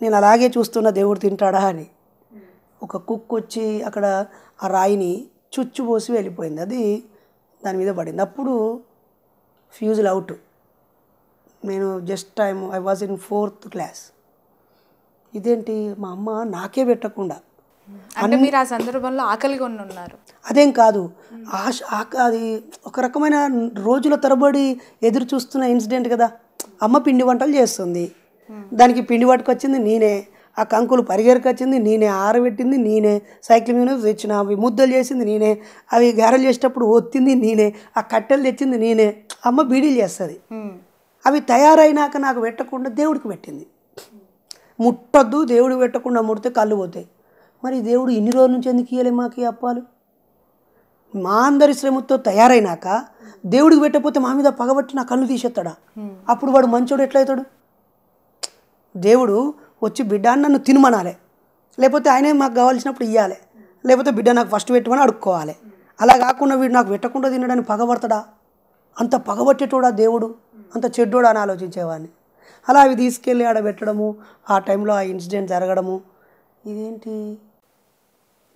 నేను అలాగే చూస్తున్న దేవుడు తింటాడా అని. ఒక కుక్ వచ్చి అక్కడ ఆ రాయిని చుచ్చు పోసి వెళ్ళిపోయింది, అది దాని మీద పడింది. అప్పుడు ఫ్యూజుల్ అవుట్. నేను I was in 4th class. ఇదేంటి మా అమ్మ నాకే పెట్టకుండా, అంటే మీరు ఆ సందర్భంలో ఆకలిగా ఉన్నారు? అదేం కాదు, అది ఒక రకమైన రోజుల తరబడి ఎదురు చూస్తున్న ఇన్సిడెంట్ కదా. అమ్మ పిండి వంటలు చేస్తుంది, దానికి పిండి పట్టుకొచ్చింది నేనే, ఆ కంకులు పరిగెరకొచ్చింది నేనే, ఆరబెట్టింది నేనే, సైకిల్ మీద తెచ్చిన అవి ముద్దలు చేసింది నేనే, అవి గారెలు చేసేటప్పుడు ఒత్తింది నేనే, ఆ కట్టెలు తెచ్చింది నేనే. అమ్మ బీడీలు చేస్తుంది. అవి తయారైనాక నాకు పెట్టకుండా దేవుడికి పెట్టింది. ముట్టొద్దు, దేవుడికి పెట్టకుండా ముడితే కళ్ళు పోతాయి. మరి దేవుడు ఇన్ని రోజుల నుంచి ఎందుకు ఇయ్యలే మాకు అప్పాలు? మా అందరి శ్రమతో తయారైనాక దేవుడికి పెట్టకపోతే మా మీద పగబట్టి నా కళ్ళు తీసేస్తాడా? అప్పుడు వాడు మంచోడు ఎట్లయితాడు? దేవుడు వచ్చి బిడ్డ నన్ను తినమనాలి, లేకపోతే ఆయనే మాకు కావాల్సినప్పుడు ఇవ్వాలి, లేకపోతే బిడ్డ నాకు ఫస్ట్ పెట్టమని అడుక్కోవాలి. అలా కాకుండా వీడు నాకు పెట్టకుండా తినడానికి పగబడతాడా? అంత పగబట్టేటోడా దేవుడు? అంత చెడ్డోడా అని ఆలోచించేవాడిని. అలా అవి తీసుకెళ్ళి ఆడ పెట్టడము, ఆ టైంలో ఆ ఇన్సిడెంట్ జరగడము, ఇదేంటి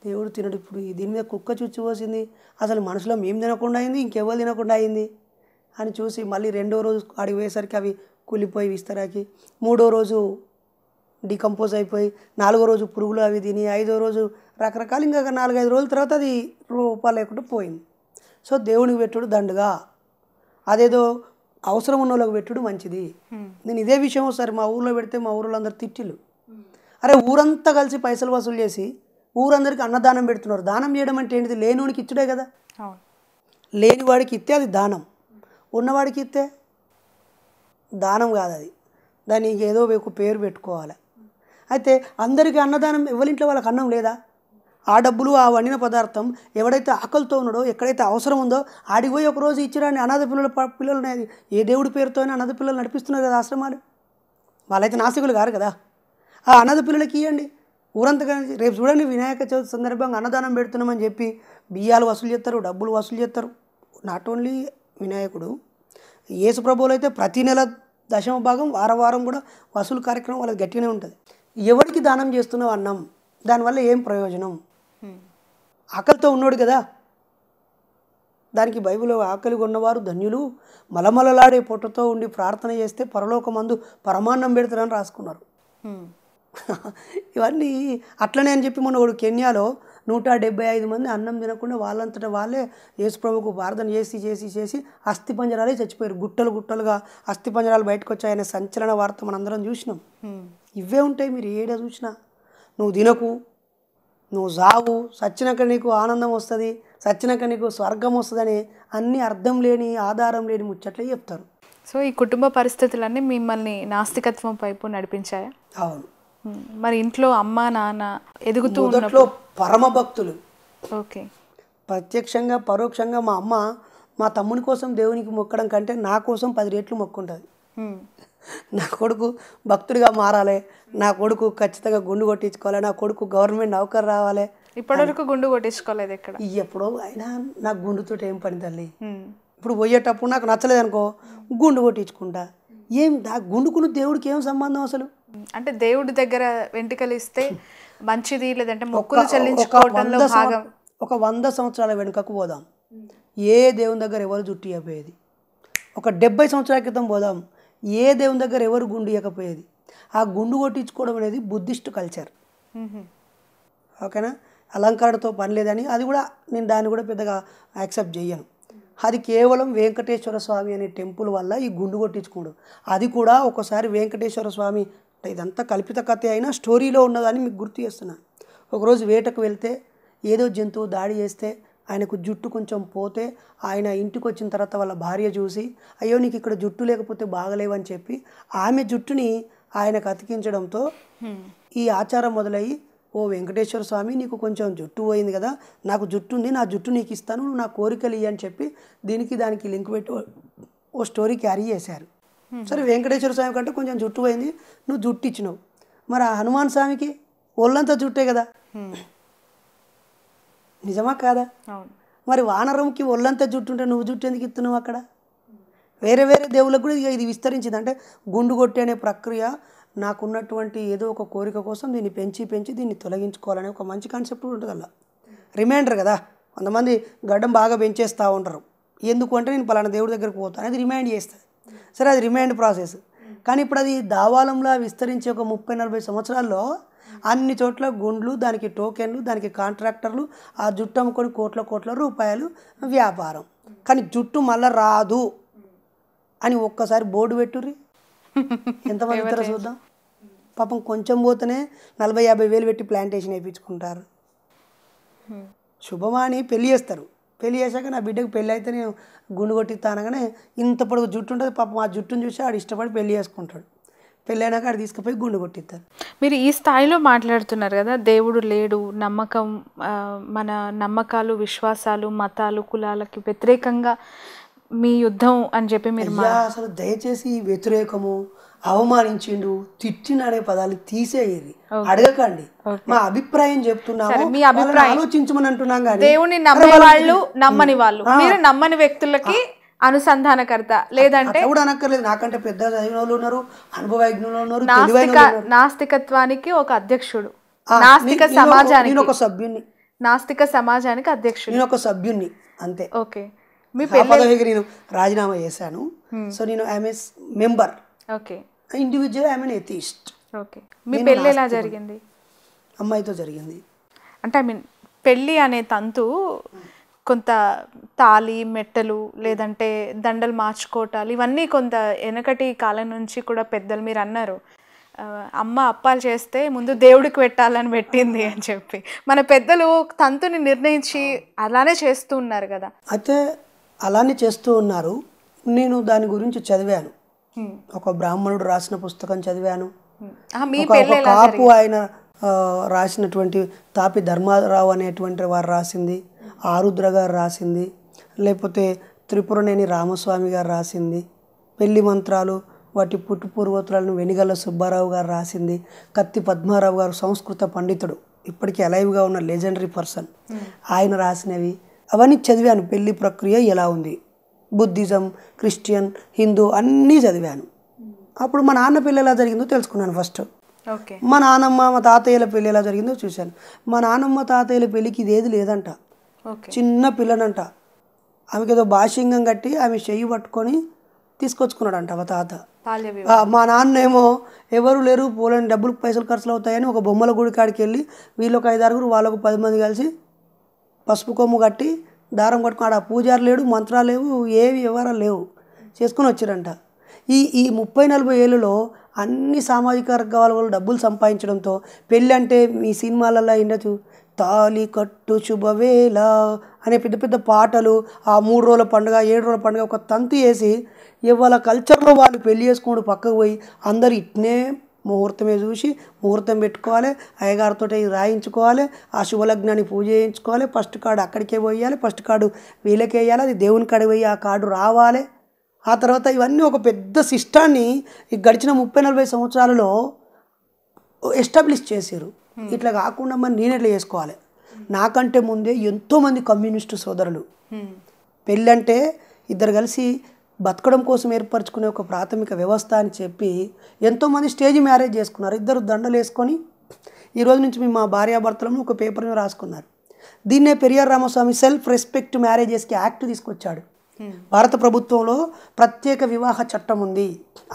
దేవుడు తినడు, ఇప్పుడు దీని మీద కుక్క చుచ్చు పోసింది, అసలు మనసులో మేము తినకుండా అయింది, ఇంకెవరు తినకుండా అయింది అని చూసి మళ్ళీ 2వ రోజు ఆడికి పోయేసరికి అవి కూలిపోయి విస్తరాకి, 3వ రోజు డికంపోజ్ అయిపోయి, 4వ రోజు పురుగులు అవి తిని, 5వ రోజు రకరకాలు, ఇంకా 4-5 రోజుల తర్వాత అది రూపాయలు లేకుండా పోయింది. సో దేవునికి పెట్టుడు దండుగా, అదేదో అవసరం ఉన్న వాళ్ళకి పెట్టుడు మంచిది. నేను ఇదే విషయం ఒకసారి మా ఊర్లో పెడితే మా ఊళ్ళో అందరు తిట్టిళ్ళు, అరే ఊరంతా కలిసి పైసలు వసూలు చేసి ఊరందరికీ అన్నదానం పెడుతున్నారు. దానం చేయడం అంటే ఏంటిది? లేనివాడికి ఇచ్చుడే కదా. లేనివాడికి ఇస్తే అది దానం, ఉన్నవాడికి ఇస్తే దానం కాదు అది. దానికి ఏదో ఒక పేరు పెట్టుకోవాలి. అయితే అందరికీ అన్నదానం, ఎవరింట్లో వాళ్ళకి అన్నం లేదా? ఆ డబ్బులు ఆ వండిన పదార్థం ఎవడైతే ఆకలితో ఉన్నాడో, ఎక్కడైతే అవసరం ఉందో ఆడికి పోయి ఒకరోజు ఇచ్చిరాని అనాథ పిల్లలు అనేది ఏ దేవుడి పేరుతోనే అనాథ పిల్లలు నడిపిస్తున్నారు కదా ఆశ్రమాలు. వాళ్ళైతే నాసికులు కారు కదా. ఆ అనాథ పిల్లలకి ఇవ్వండి ఊరంతా. కానీ రేపు చూడండి, వినాయక చవితి సందర్భంగా అన్నదానం పెడుతున్నామని చెప్పి బియ్యాలు వసూలు చేస్తారు, డబ్బులు వసూలు చేస్తారు. నాట్ ఓన్లీ వినాయకుడు, యేసు ప్రభువులు అయితే ప్రతి నెల 10వ భాగం వారం కూడా వసూలు కార్యక్రమం వాళ్ళకి గట్టిగానే ఉంటుంది. ఎవరికి దానం చేస్తున్నావు అన్నం, దానివల్ల ఏం ప్రయోజనం? ఆకలితో ఉన్నాడు కదా, దానికి బైబిల్లో ఆకలి ఉన్నవారు ధన్యులు, మలమలలాడే పొట్టతో ఉండి ప్రార్థన చేస్తే పరలోకమందు పరమాన్నం పెడతారని రాసుకున్నారు. ఇవన్నీ అట్లనే అని చెప్పి మొన్న ఒకడు కెన్యాలో 175 మంది అన్నం తినకుండా వాళ్ళంతటా వాళ్ళే యేసుప్రభుకు ప్రార్థన చేసి చేసి చేసి అస్థిపంజరాలే చచ్చిపోయారు. గుట్టలు గుట్టలుగా అస్థిపంజరాలు బయటకు వచ్చాయనే సంచలన వార్త మనందరం చూసినాం. ఇవే ఉంటాయి. మీరు ఏడ చూసినా నువ్వు తినకు, నువ్వు జావు, సచ్చినాక నీకు ఆనందం వస్తుంది, సచ్చినాక నీకు స్వర్గం వస్తుందని అన్నీ అర్థం లేని ఆధారం లేని ముచ్చట్లే చెప్తారు. సో ఈ కుటుంబ పరిస్థితులన్నీ మిమ్మల్ని నాస్తికత్వం వైపు నడిపించాయా? అవును. మరి ఇంట్లో అమ్మ నాన్న ఎదుగుతూ మొదట్లో పరమ భక్తులు. ఓకే. ప్రత్యక్షంగా పరోక్షంగా మా అమ్మ మా తమ్ముని కోసం దేవునికి మొక్కడం కంటే నా కోసం 10 రెట్లు మొక్కుంటుంది. నా కొడుకు భక్తుడిగా మారాలి, నా కొడుకు ఖచ్చితంగా గుండు కొట్టించుకోవాలి, నా కొడుకు గవర్నమెంట్ నౌకరు రావాలి. ఇప్పటివరకు గుండు కొట్టించుకోలేదు ఎక్కడ? ఎప్పుడో అయినా నాకు గుండుతో ఏం పని తల్లి. ఇప్పుడు పోయేటప్పుడు నాకు నచ్చలేదు అనుకో గుండు కొట్టించుకుంటా. ఏం గుండుకును దేవుడికి ఏం సంబంధం అసలు? అంటే దేవుడి దగ్గర వెంట్రుకలు ఇస్తే మంచిది, లేదంటే మొక్కులు చెల్లించుకోవడంలో భాగం. ఒక 100 సంవత్సరాల వెనుకకు పోదాం, ఏ దేవుని దగ్గర ఎవరు జుట్టు ఇవ్వకపోయేది. ఒక 70 సంవత్సరాల క్రితం పోదాం, ఏ దేవుని దగ్గర ఎవరు గుండు ఇవ్వకపోయేది. ఆ గుండు కొట్టించుకోవడం అనేది బుద్ధిస్ట్ కల్చర్. ఓకేనా? అలంకరణతో పని లేదని అది కూడా నేను దాన్ని కూడా పెద్దగా యాక్సెప్ట్ చేయను. అది కేవలం వెంకటేశ్వర స్వామి అనే టెంపుల్ వల్ల ఈ గుండు కొట్టించుకోడు. అది కూడా ఒకసారి వెంకటేశ్వర స్వామి ఇదంతా కల్పిత కథ అయినా స్టోరీలో ఉన్నదని మీకు గుర్తు చేస్తున్నాను. ఒకరోజు వేటకు వెళ్తే ఏదో జంతువు దాడి చేస్తే ఆయనకు జుట్టు కొంచెం పోతే ఆయన ఇంటికి వచ్చిన తర్వాత వాళ్ళ భార్య చూసి అయ్యో నీకు ఇక్కడ జుట్టు లేకపోతే బాగలేవని చెప్పి ఆమె జుట్టుని ఆయనకు అతికించడంతో ఈ ఆచారం మొదలయ్యి ఓ వెంకటేశ్వర స్వామి నీకు కొంచెం జుట్టు పోయింది కదా, నాకు జుట్టు ఉంది, నా జుట్టు నీకు ఇస్తాను, నువ్వు నా కోరికలు ఇయ్యి అని చెప్పి దీనికి దానికి లింక్ పెట్టి ఓ స్టోరీ క్యారీ చేశారు. సరే వెంకటేశ్వర స్వామి కంటే కొంచెం జుట్టు పోయింది, నువ్వు జుట్టు ఇచ్చినావు. మరి ఆ హనుమాన్ స్వామికి ఒళ్ళంతా జుట్టే కదా, నిజమా కాదా? మరి వానరంకి ఒళ్ళంతా జుట్టు ఉంటే నువ్వు జుట్టు ఎందుకు ఇస్తున్నావు? అక్కడ వేరే వేరే దేవుళ్ళకు కూడా ఇది విస్తరించింది. అంటే గుండు కొట్టి అనే ప్రక్రియ నాకున్నటువంటి ఏదో ఒక కోరిక కోసం దీన్ని పెంచి పెంచి దీన్ని తొలగించుకోవాలనే ఒక మంచి కాన్సెప్ట్ ఉంటుంది. అలా రిమైండర్ కదా. కొంతమంది గడ్డం బాగా పెంచేస్తూ ఉంటారు, ఎందుకు అంటే నేను పలానా దేవుడి దగ్గరకు పోతాను, అది రిమైండ్ చేస్తుంది. సరే అది రిమైండ్ ప్రాసెస్. కానీ ఇప్పుడు అది దావాలంలా విస్తరించి ఒక 30-40 సంవత్సరాల్లో అన్ని చోట్ల గుండ్లు, దానికి టోకెన్లు, దానికి కాంట్రాక్టర్లు, ఆ జుట్టు అమ్ముకొని కోట్ల రూపాయలు వ్యాపారం. కానీ జుట్టు మళ్ళీ రాదు అని ఒక్కసారి బోర్డు పెట్టుర్రి, ఎంతమంది ఇస్తారో చూద్దాం. పాపం కొంచెం పోతేనే 40-50 వేలు పెట్టి ప్లాంటేషన్ వేయించుకుంటారు. శుభమాని పెళ్ళి చేస్తారు, పెళ్ళి చేశాక నా బిడ్డకు పెళ్ళి అయితే నేను గుండు కొట్టిస్తానగానే ఇంత పొడుగు జుట్టు ఉంటుంది. పాపం ఆ జుట్టును చూసి ఆడు ఇష్టపడి పెళ్ళి చేసుకుంటాడు. పెళ్ళి అయినాక ఆడు తీసుకుపోయి గుండు కొట్టిస్తారు. మీరు ఈ స్థాయిలో మాట్లాడుతున్నారు కదా, దేవుడు లేడు, నమ్మకం, మన నమ్మకాలు, విశ్వాసాలు, మతాలు, కులాలకి వ్యతిరేకంగా మీ యుద్ధం అని చెప్పి మీరు అసలు దయచేసి వ్యతిరేకము, అవమానించిండు, తిట్టిననే పదాలు తీసేయరు, అడగకండి. మా అభిప్రాయం చెప్తున్నాము, మీ అభిప్రాయం ఆలోచించమని అంటున్నాం. కానీ దేవుని నమ్మే వాళ్ళు, నమ్మని వాళ్ళు, మీరు నమ్మని వ్యక్తులకి అనుసంధానకర్త, లేదంటే కూడా అనక్కర్లేదు. నాకంటే పెద్ద చదివిన వాళ్ళు ఉన్నారు, అనుభవజ్ఞులు ఉన్నారు, నాస్తికత్వానికి ఒక అధ్యక్షుడు, నాస్తిక సమాజానికి ఒక సభ్యుని, నాస్తిక సమాజానికి అధ్యక్షుడు, నేను ఒక సభ్యుని అంతే. ఓకే. మీ పదవికి నేను రాజీనామా చేశాను. సో నేను I'm a member. Okay. Individual I'm an atheist. Okay. మీ పెళ్ళి ఎలా జరిగింది? అమ్మాయితో జరిగింది. అంటే ఐ మీన్ పెళ్ళి అనే తంతు కొంత తాళి, మెట్టలు, లేదంటే దండలు మార్చుకోవటాలు, ఇవన్నీ కొంత వెనకటి కాలం నుంచి కూడా పెద్దలు మీరు అన్నారు, అమ్మ అప్పాలు చేస్తే ముందు దేవుడికి పెట్టాలని పెట్టింది అని చెప్పి మన పెద్దలు తంతుని నిర్ణయించి అలానే చేస్తూ ఉన్నారు కదా. అయితే అలానే చేస్తూ ఉన్నారు. నేను దాని గురించి చదివాను, ఒక బ్రాహ్మణుడు రాసిన పుస్తకం చదివాను. కాపు ఆయన రాసినటువంటి తాపి ధర్మారావు అనేటువంటి వారు రాసింది, ఆరుద్ర గారు రాసింది, లేకపోతే త్రిపురనేని రామస్వామి గారు రాసింది, పెళ్లి మంత్రాలు వాటి పుట్టు పూర్వోత్తరాలను వెనిగల్ల సుబ్బారావు గారు రాసింది, కత్తి పద్మారావు గారు సంస్కృత పండితుడు, ఇప్పటికీ అలైవ్గా ఉన్న లెజెండరీ పర్సన్, ఆయన రాసినవి అవన్నీ చదివాను. పెళ్లి ప్రక్రియ ఎలా ఉంది, బుద్ధిజం, క్రిస్టియన్, హిందూ అన్నీ చదివాను. అప్పుడు మా నాన్న పెళ్ళి ఎలా జరిగిందో తెలుసుకున్నాను ఫస్ట్. మా నాన్నమ్మ మా తాతయ్యల పెళ్ళి ఎలా జరిగిందో చూశాను. మా నాన్నమ్మ తాతయ్యల పెళ్ళికి ఇదేది లేదంట, చిన్న పిల్లనంట, ఆమెకి ఏదో భాషింగం కట్టి ఆమె చెయ్యి పట్టుకొని తీసుకొచ్చుకున్నాడంట మా తాత. బాల్య వివాహం. మా నాన్నేమో ఎవరు లేరు పోలేని డబ్బులు పైసలు ఖర్చులు అవుతాయని ఒక బొమ్మల గుడి కాడికి వెళ్ళి వీళ్ళొక 5-6 వాళ్ళకు 10 మంది కలిసి పసుపు కొమ్ము కట్టి దారం కట్టుకుని ఆ పూజారు లేడు, మంత్రాలు లేవు, ఏవి వివరాలు లేవు, చేసుకుని వచ్చారంట. ఈ 30-40 ఏళ్ళలో అన్ని సామాజిక వర్గాల వాళ్ళు డబ్బులు సంపాదించడంతో పెళ్ళి అంటే మీ సినిమాలలో ఉండొచ్చు, తాళి కట్టు శుభవేళ అనే పెద్ద పెద్ద పాటలు, ఆ 3 రోజుల పండుగ 7 రోజుల పండుగ ఒక తంతు వేసి ఇవాళ కల్చర్లో వాళ్ళు పెళ్లి చేసుకుంటూ పక్కకు పోయి అందరు ఇట్నే ముహూర్తమే చూసి ముహూర్తం పెట్టుకోవాలి, అయ్యగారితో రాయించుకోవాలి, ఆ శుభలగ్నాన్ని పూజ చేయించుకోవాలి, ఫస్ట్ కార్డు అక్కడికే పోయాలి, ఫస్ట్ కార్డు వీళ్ళకే వేయాలి, అది దేవుని కాడికి పోయి ఆ కార్డు రావాలి. ఆ తర్వాత ఇవన్నీ ఒక పెద్ద సిస్టాన్ని ఈ గడిచిన 30-40 సంవత్సరాలలో ఎస్టాబ్లిష్ చేశారు. ఇట్లా కాకుండా మరి నేను ఎట్లా చేసుకోవాలి? నాకంటే ముందే ఎంతోమంది కమ్యూనిస్టు సోదరులు పెళ్ళంటే ఇద్దరు కలిసి బతకడం కోసం ఏర్పరచుకునే ఒక ప్రాథమిక వ్యవస్థ అని చెప్పి ఎంతోమంది స్టేజ్ మ్యారేజ్ చేసుకున్నారు. ఇద్దరు దండలు వేసుకొని ఈరోజు నుంచి మేము మా భార్యాభర్తలను ఒక పేపర్ మీద రాసుకున్నారు. దీన్నే పెరియార్ రామస్వామి సెల్ఫ్ రెస్పెక్ట్ మ్యారేజెస్కి యాక్ట్ తీసుకొచ్చాడు. భారత ప్రభుత్వంలో ప్రత్యేక వివాహ చట్టం ఉంది.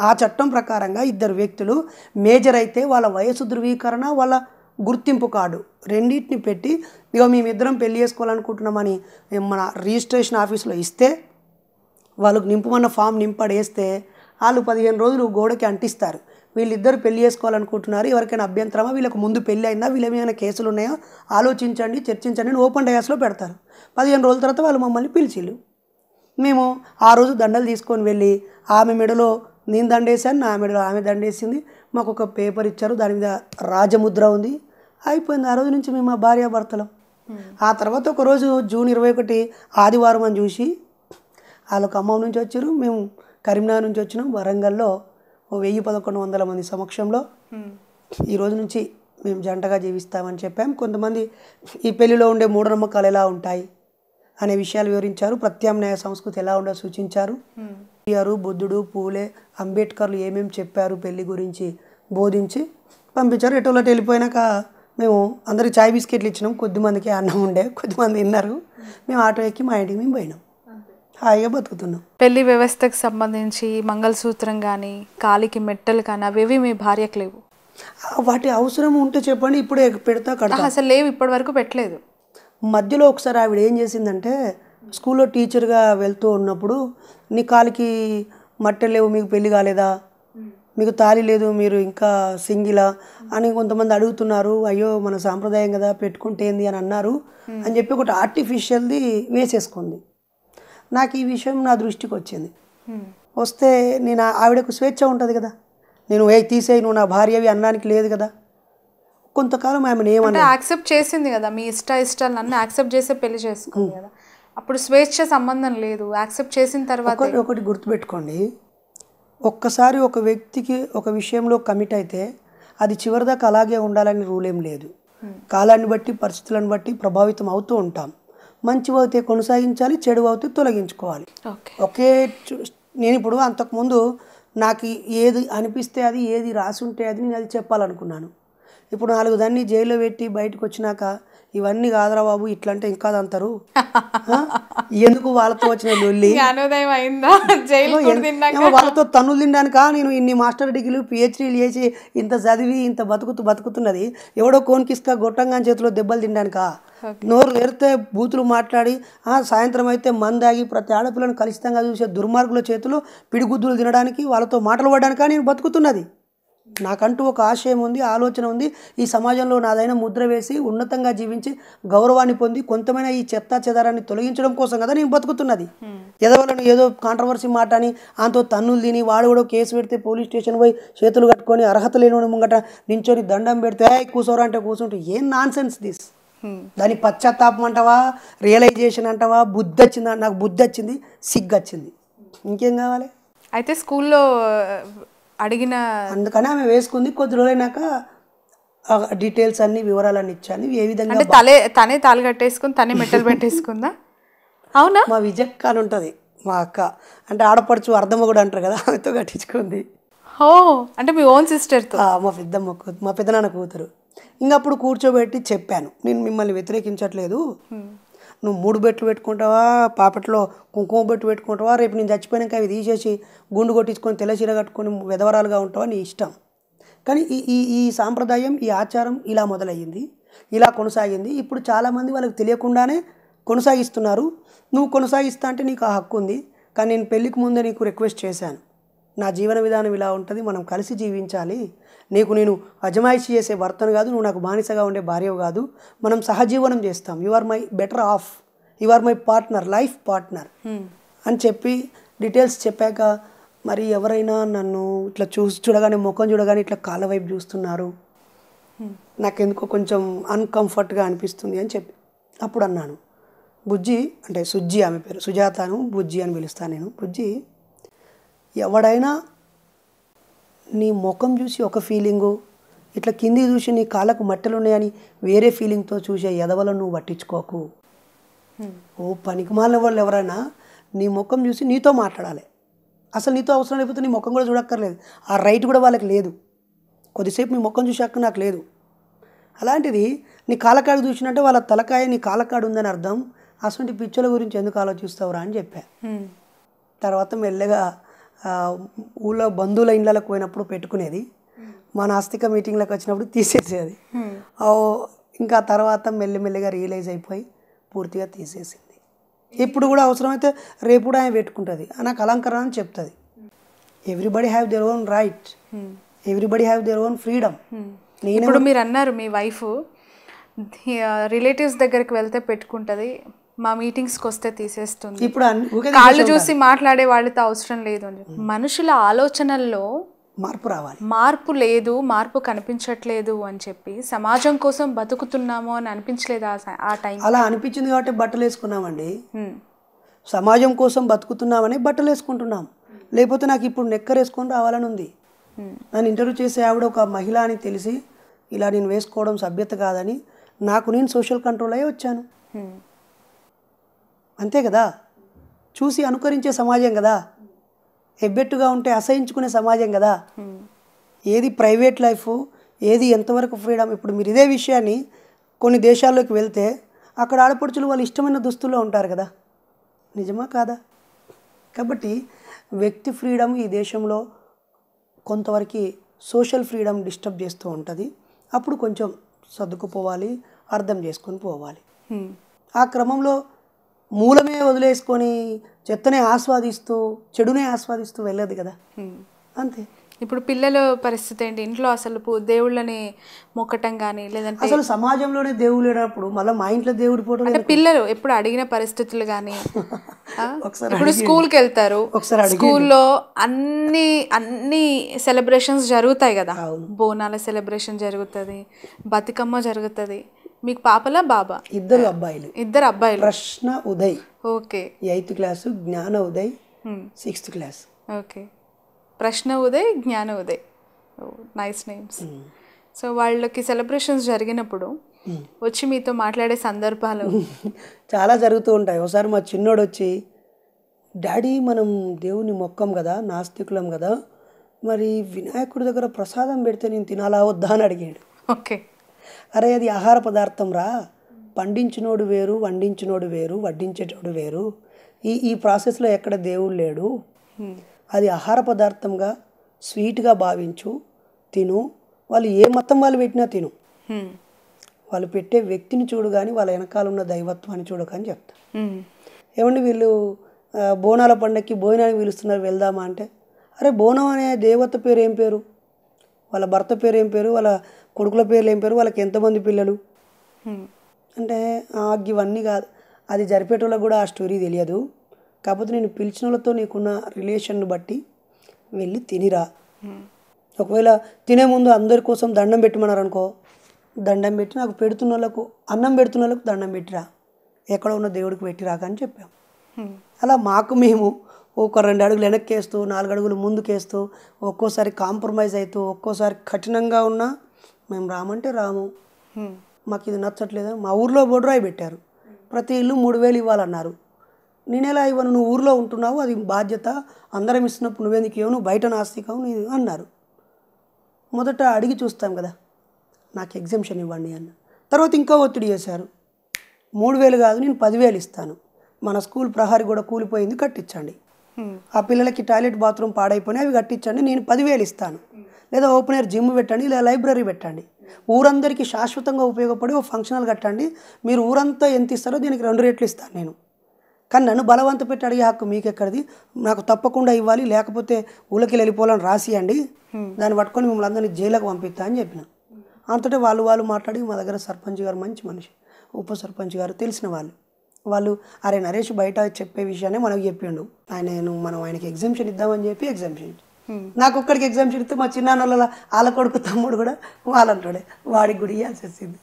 ఆ చట్టం ప్రకారంగా ఇద్దరు వ్యక్తులు మేజర్ అయితే వాళ్ళ వయసు ధృవీకరణ, వాళ్ళ గుర్తింపు కార్డు రెండింటిని పెట్టి ఇక మేమిద్దరం పెళ్లి చేసుకోవాలనుకుంటున్నామని మన రిజిస్ట్రేషన్ ఆఫీస్లో ఇస్తే వాళ్ళకు నింపమన్న ఫామ్ నింపడేస్తే వాళ్ళు 15 రోజులు గోడకి అంటిస్తారు. వీళ్ళిద్దరు పెళ్లి చేసుకోవాలనుకుంటున్నారు, ఎవరికైనా అభ్యంతరమా, వీళ్ళకి ముందు పెళ్ళి అయిందా, వీళ్ళ ఏమైనా కేసులు ఉన్నాయో ఆలోచించండి, చర్చించండి అని ఓపెన్ డయాస్లో పెడతారు. 15 రోజుల తర్వాత వాళ్ళు మమ్మల్ని పిలిచిళ్ళు. మేము ఆ రోజు దండలు తీసుకొని వెళ్ళి ఆమె మెడలో నేను దండేసాను, నా మెడలో ఆమె దండేసింది, మాకు ఒక పేపర్ ఇచ్చారు, దాని మీద రాజముద్ర ఉంది, అయిపోయింది. ఆ రోజు నుంచి మేము మా భార్యాభర్తలం. ఆ తర్వాత ఒకరోజు జూన్ 21 ఆదివారం అని చూసి వాళ్ళు ఖమ్మం నుంచి వచ్చారు, మేము కరీంనగర్ నుంచి వచ్చినాం. వరంగల్లో 1000-1100 మంది సమక్షంలో ఈరోజు నుంచి మేము జంటగా జీవిస్తామని చెప్పాం. కొంతమంది ఈ పెళ్లిలో ఉండే మూఢనమ్మకాలు ఎలా ఉంటాయి అనే విషయాలు వివరించారు. ప్రత్యామ్నాయ సంస్కృతి ఎలా ఉండో సూచించారు. బుద్ధుడు, పూలే, అంబేద్కర్లు ఏమేమి చెప్పారు పెళ్లి గురించి బోధించి పంపించారు. ఎటోలో వెళ్ళిపోయినాక మేము అందరికి చాయ్ బిస్కెట్లు ఇచ్చినాం. కొద్దిమందికి అన్నం ఉండే, కొద్దిమంది తిన్నారు. మేము ఆటో ఎక్కి మా ఇంటికి మేము పోయినాం, హాయిగా బతుకుతున్నాం. పెళ్లి వ్యవస్థకు సంబంధించి మంగళసూత్రం కానీ కాలికి మెట్టలు కానీ అవేవి మీ భార్యకు లేవు? వాటి అవసరం ఉంటే చెప్పండి, ఇప్పుడే పెడతా కడతా. అసలు లేవు, ఇప్పటి వరకు పెట్టలేదు. మధ్యలో ఒకసారి ఆవిడ ఏం చేసిందంటే స్కూల్లో టీచర్గా వెళ్తూ ఉన్నప్పుడు నీ కాలికి మట్టెలు లేవు, మీకు పెళ్లి కాలేదా, మీకు తాళి లేదు, మీరు ఇంకా సింగిలా అని కొంతమంది అడుగుతున్నారు. అయ్యో మన సాంప్రదాయం కదా పెట్టుకుంటే ఏంది అని అన్నారు అని చెప్పి ఒకటి ఆర్టిఫిషియల్ది వేసేసుకుంది. నాకు ఈ విషయం నా దృష్టికి వచ్చింది. వస్తే నేను ఆవిడకు స్వేచ్ఛ ఉంటుంది కదా, నేను తీసేయి నువ్వు నా భార్యవి అనడానికి లేదు కదా. కొంతకాలం ఆమెను ఏమన్నా యాక్సెప్ట్ చేసింది కదా, మీ ఇష్టాలు అన్నీ యాక్సెప్ట్ చేసే పెళ్లి చేసుకుంది కదా, అప్పుడు స్వేచ్ఛ సంబంధం లేదు. యాక్సెప్ట్ చేసిన తర్వాత ఒకటి గుర్తుపెట్టుకోండి, ఒక్కసారి ఒక వ్యక్తికి ఒక విషయంలో కమిట్ అయితే అది చివరిదాకా అలాగే ఉండాలని రూల్ ఏం లేదు. కాలాన్ని బట్టి పరిస్థితులను బట్టి ప్రభావితం అవుతూ ఉంటాం. మంచివి అయితే కొనసాగించాలి, చెడు అయితే తొలగించుకోవాలి. ఒకే నేను ఇప్పుడు అంతకుముందు నాకు ఏది అనిపిస్తే అది, ఏది రాసి ఉంటే అది నేను అది చెప్పాలనుకున్నాను. ఇప్పుడు 4 దాన్ని జైల్లో పెట్టి బయటకు వచ్చినాక ఇవన్నీ కాదురా బాబు ఇట్లంటే ఇంకా అంటారు, ఎందుకు వాళ్ళతో వచ్చిన లొల్లి, వాళ్ళతో తన్నులు తినడానికా నేను ఇన్ని మాస్టర్ డిగ్రీలు పిహెచ్డీలు చేసి ఇంత చదివి ఇంత బతుకుతున్నది ఎవడో కోన్కిస్కా గొట్టంగా చేతిలో దెబ్బలు తినడానికా? నోరు ఎరితే బూతులు మాట్లాడి సాయంత్రం అయితే మందాగి ప్రతి ఆడపిల్లను ఖచ్చితంగా చూసే దుర్మార్గుల చేతిలో పిడిగుద్దులు తినడానికి, వాళ్ళతో మాటలు పడడానికా నేను బతుకుతున్నది? నాకంటూ ఒక ఆశయం ఉంది, ఆలోచన ఉంది. ఈ సమాజంలో నాదైన ముద్ర వేసి ఉన్నతంగా జీవించి గౌరవాన్ని పొంది కొంతమైన ఈ చెత్త చెదారాన్ని తొలగించడం కోసం కదా నేను బతుకుతున్నది. ఎదవలను ఏదో కాంట్రవర్సీ మాట అని అంతో తన్నులు తిని వాడు కూడా కేసు పెడితే పోలీస్ స్టేషన్ పోయి చేతులు కట్టుకొని అర్హత లేని ముంగట నించొని దండం పెడితే కూర్చోరా అంటే కూర్చుంటే ఏం నాన్ సెన్స్ దిస్? దాని పశ్చాత్తాపం అంటావా, రియలైజేషన్ అంటావా? బుద్ధి వచ్చిందా? నాకు బుద్ధి వచ్చింది, సిగ్గు వచ్చింది, ఇంకేం కావాలి? అయితే స్కూల్లో అడిగిన అందుకని ఆమె వేసుకుంది. కొద్ది రోజులైనాక డీటెయిల్స్ అన్ని వివరాలన్నీ ఇచ్చాను. ఏ విధంగా తనే తాళి కట్టేసుకుని తనే మెట్టలు పెట్టేసుకుందా? అవునా? మా విజయక్క అని ఉంటుంది మా అక్క, అంటే ఆడపడుచు అర్ధమ్మ కూడా అంటారు కదా, ఆమెతో కట్టించుకుంది. ఓ అంటే మీ ఓన్ సిస్టర్తో? మా పెద్దనాన్న కూతురు. ఇంకా అప్పుడు కూర్చోబెట్టి చెప్పాను, నేను మిమ్మల్ని వ్యతిరేకించట్లేదు, నువ్వు 3 బెట్లు పెట్టుకుంటావా, పాపట్లో కుంకుమ బెట్టు పెట్టుకుంటావా, రేపు నేను చచ్చిపోయాక అవి తీసేసి గుండు కొట్టించుకొని తెల్ల చీర కట్టుకొని వెధవరాలుగా ఉంటావా, నీ ఇష్టం. కానీ ఈ ఈ ఈ సాంప్రదాయం, ఈ ఆచారం ఇలా మొదలయ్యింది, ఇలా కొనసాగింది. ఇప్పుడు చాలామంది వాళ్ళకి తెలియకుండానే కొనసాగిస్తున్నారు. నువ్వు కొనసాగిస్తా అంటే నీకు ఆ హక్కు ఉంది. కానీ నేను పెళ్ళికి ముందే నీకు రిక్వెస్ట్ చేశాను, నా జీవన విధానం ఇలా ఉంటుంది, మనం కలిసి జీవించాలి, నీకు నేను అజమాయిషి చేసే భర్తను కాదు, నువ్వు నాకు బానిసగా ఉండే భార్యవు కాదు, మనం సహజీవనం చేస్తాం, you are my better half, you are my partner, life partner అని చెప్పి డీటెయిల్స్ చెప్పాక మరి ఎవరైనా నన్ను ఇట్లా చూడగానే, ముఖం చూడగానే ఇట్లా కాళ్ళ వైపు చూస్తున్నారు, నాకెందుకో కొంచెం అన్కంఫర్ట్గా అనిపిస్తుంది అని చెప్పి అప్పుడు అన్నాను, బుజ్జి అంటే సుజ్జి, ఆమె పేరు సుజాతను, బుజ్జి అని పిలుస్తాను నేను. బుజ్జి, ఎవడైనా నీ ముఖం చూసి ఒక ఫీలింగు, ఇట్లా కింది చూసి నీ కాళ్ళకు మట్టెలు ఉన్నాయని వేరే ఫీలింగ్తో చూసే ఎదవలను నువ్వు పట్టించుకోకు. ఓ పనికిమాలిన వాళ్ళు ఎవరైనా నీ ముఖం చూసి నీతో మాట్లాడాలి. అసలు నీతో అవసరం లేకపోతే నీ ముఖం కూడా చూడక్కర్లేదు, ఆ రైట్ కూడా వాళ్ళకి లేదు. కొద్దిసేపు నీ ముఖం చూసాక నాకు లేదు. అలాంటిది నీ కాలకాడు చూసినట్టే వాళ్ళ తలకాయ నీ కాలకాడు ఉందని అర్థం. అసలు పిచ్చల గురించి ఎందుకు ఆలోచిస్తావురా అని చెప్పా. తర్వాత మెల్లగా ఊళ్ళో బంధువుల ఇళ్ళకి పోయినప్పుడు పెట్టుకునేది, మా నాస్తిక మీటింగ్లకు వచ్చినప్పుడు తీసేసేది. ఇంకా తర్వాత మెల్లిమెల్లిగా రియలైజ్ అయిపోయి పూర్తిగా తీసేసింది. ఇప్పుడు కూడా అవసరమైతే రేపు కూడా ఆయన పెట్టుకుంటుంది, నాకు అలంకరణ అని చెప్తుంది. Everybody have their own right, everybody have their own freedom. ఇప్పుడు మీరు అన్నారు మీ వైఫ్ రిలేటివ్స్ దగ్గరికి వెళ్తే పెట్టుకుంటుంది, మా మీటింగ్స్కి వస్తే తీసేస్తుంది, ఇప్పుడు కాళ్ళు చూసి మాట్లాడే వాళ్ళతో అవసరం లేదు అని చెప్పి. మనుషుల ఆలోచనల్లో మార్పు రావాలి, మార్పు లేదు, మార్పు కనిపించట్లేదు అని చెప్పి సమాజం కోసం బతుకుతున్నాము అని అనిపించలేదు ఆ టైం? అలా అనిపించింది కాబట్టి బట్టలు వేసుకున్నామండి. సమాజం కోసం బతుకుతున్నామని బట్టలు వేసుకుంటున్నాం, లేకపోతే నాకు ఇప్పుడు నెక్కర్ వేసుకొని రావాలని ఉంది. నన్ను ఇంటర్వ్యూ చేసే ఆవిడ ఒక మహిళ అని తెలిసి ఇలా నేను వేసుకోవడం సభ్యత కాదని నాకు నేను సోషల్ కంట్రోల్ అయ్యి వచ్చాను. అంతే కదా, చూసి అనుకరించే సమాజం కదా, ఎబ్బెట్టుగా ఉంటే అసహించుకునే సమాజం కదా. ఏది ప్రైవేట్ లైఫ్, ఏది ఎంతవరకు ఫ్రీడమ్. ఇప్పుడు మీరు ఇదే విషయాన్ని కొన్ని దేశాల్లోకి వెళ్తే అక్కడ ఆడపడుచులు వాళ్ళు ఇష్టమైన దుస్తుల్లో ఉంటారు కదా, నిజమా కాదా? కాబట్టి వ్యక్తి ఫ్రీడమ్ ఈ దేశంలో కొంతవరకు సోషల్ ఫ్రీడమ్ డిస్టర్బ్ చేస్తూ ఉంటుంది. అప్పుడు కొంచెం సర్దుకుపోవాలి, అర్థం చేసుకొని పోవాలి. ఆ క్రమంలో మూలమే వదిలేసుకొని చెత్తనే ఆస్వాదిస్తూ చెడునే ఆస్వాదిస్తూ వెళ్ళదు కదా, అంతే. ఇప్పుడు పిల్లల పరిస్థితి ఏంటి? ఇంట్లో అసలు దేవుళ్ళని మొక్కటం కానీ లేదంటే అసలు సమాజంలోనే దేవుడు లేనప్పుడు మళ్ళీ మా ఇంట్లో దేవుడి ఫోటో అంటే పిల్లలు ఎప్పుడు అడిగిన పరిస్థితులు కానీ ఇప్పుడు స్కూల్కి వెళ్తారు, స్కూల్లో అన్ని సెలబ్రేషన్స్ జరుగుతాయి కదా, బోనాల సెలబ్రేషన్ జరుగుతుంది, బతుకమ్మ జరుగుతుంది. మీకు పాపలా బాబా? ఇద్దరు అబ్బాయిలు. ఇద్దరు అబ్బాయిలు. ప్రశ్న ఉదయ్ ఓకే 8th క్లాసు, జ్ఞాన ఉదయ్ 6th క్లాస్. ఓకే, ప్రశ్న ఉదయ్, జ్ఞాన ఉదయ్, నైస్ నేమ్స్. సో వాళ్ళకి సెలబ్రేషన్స్ జరిగినప్పుడు వచ్చి మీతో మాట్లాడే సందర్భాలు చాలా జరుగుతూ ఉంటాయి. ఒకసారి మా చిన్నోడు వచ్చి, డాడీ మనం దేవుని మొక్కం కదా, నాస్తికులం కదా, మరి వినాయకుడి దగ్గర ప్రసాదం పెడితే నేను తినాలా వద్దా అని అడిగాడు. ఓకే, అరే అది ఆహార పదార్థం రా, పండించినోడు వేరు, వండించినోడు వేరు, వడ్డించేటోడు వేరు. ఈ ప్రాసెస్లో ఎక్కడ దేవుడు లేడు. అది ఆహార పదార్థంగా స్వీట్గా భావించు, తిను. వాళ్ళు ఏ మతం వాళ్ళు పెట్టినా తిను, వాళ్ళు పెట్టే వ్యక్తిని చూడు కానీ వాళ్ళ వెనకాల ఉన్న దైవత్వాన్ని చూడక అని చెప్తా. ఏమండి వీళ్ళు బోనాల పండగకి భోజనానికి పిలుస్తున్నారు, వెళ్దామా అంటే, అరే బోనం అనే దేవత పేరు ఏం పేరు, వాళ్ళ భర్త పేరు ఏం పేరు, వాళ్ళ కొడుకుల పేర్లు ఏం పేరు, వాళ్ళకి ఎంతమంది పిల్లలు అంటే ఇవన్నీ కాదు. అది జరిపేటోళ్ళకి కూడా ఆ స్టోరీ తెలియదు. కాకపోతే నేను పిలిచిన వాళ్ళతో నీకున్న రిలేషన్ను బట్టి వెళ్ళి తినిరా. ఒకవేళ తినే ముందు అందరి కోసం దండం పెట్టమన్నారు అనుకో, దండం పెట్టి నాకు పెడుతున్న వాళ్ళకు, అన్నం పెడుతున్న వాళ్ళకు దండం పెట్టిరా, ఎక్కడ ఉన్న దేవుడికి పెట్టిరాక అని చెప్పాం. అలా మాకు మేము ఒక 2 అడుగులు వెనక్కేస్తూ 4 అడుగులు ముందుకేస్తూ ఒక్కోసారి కాంప్రమైజ్ అవుతూ ఒక్కోసారి కఠినంగా ఉన్నా మేము రామంటే రాము, మాకు ఇది నచ్చట్లేదు. మా ఊర్లో బొడ్రాయి పెట్టారు, ప్రతి ఇల్లు 3000 ఇవ్వాలన్నారు. నేనెలా ఇవ్వను, నువ్వు ఊర్లో ఉంటున్నావు, అది బాధ్యత, అందరం ఇస్తున్నప్పుడు నువ్వెందుకు ఇవ్వను, నువ్వు బయట నాస్తికం అన్నారు. మొదట అడిగి చూస్తాం కదా, నాకు ఎగ్జంప్షన్ ఇవ్వండి అన్న. తర్వాత ఇంకా ఒత్తిడి చేశారు, 3,000 కాదు నేను 10,000 ఇస్తాను, మన స్కూల్ ప్రహారీ కూడా కూలిపోయింది కట్టించండి, ఆ పిల్లలకి టాయిలెట్ బాత్రూమ్ పాడైపోయినాయి అవి కట్టించండి, నేను 10,000 ఇస్తాను, లేదా ఓపెన్ ఎయిర్ జిమ్ పెట్టండి, లేదా లైబ్రరీ పెట్టండి, ఊరందరికీ శాశ్వతంగా ఉపయోగపడి ఓ ఫంక్షనల్ కట్టండి, మీరు ఊరంతా ఎంత ఇస్తారో దీనికి 2 రెట్లు ఇస్తాను నేను, కానీ నన్ను బలవంత పెట్టి అడిగే హక్కు మీకు ఎక్కడిది, నాకు తప్పకుండా ఇవ్వాలి, లేకపోతే ఊళ్ళకి వెళ్ళిపోవాలని రాసియండి, దాన్ని పట్టుకొని మిమ్మల్ని అందరినీ జైలుకు పంపిస్తా అని చెప్పిన. అంతటే వాళ్ళు మాట్లాడి మా దగ్గర సర్పంచ్ గారు మంచి మనిషి, ఉప సర్పంచ్ గారు తెలిసిన వాళ్ళు అరే నరేష్ బయట చెప్పే విషయాన్ని మనకు చెప్పిండు, మనం ఆయనకి ఎగ్జామ్షన్ ఇద్దామని చెప్పి ఎగ్జామ్షన్ నాకు ఒక్కడికి ఎగ్జామ్షన్ ఇస్తే మా చిన్నాన్నల వాళ్ళ కొడుకు తమ్ముడు కూడా వాళ్ళంటాడే వాడికి కూడా ఇవ్వాల్సి వచ్చింది.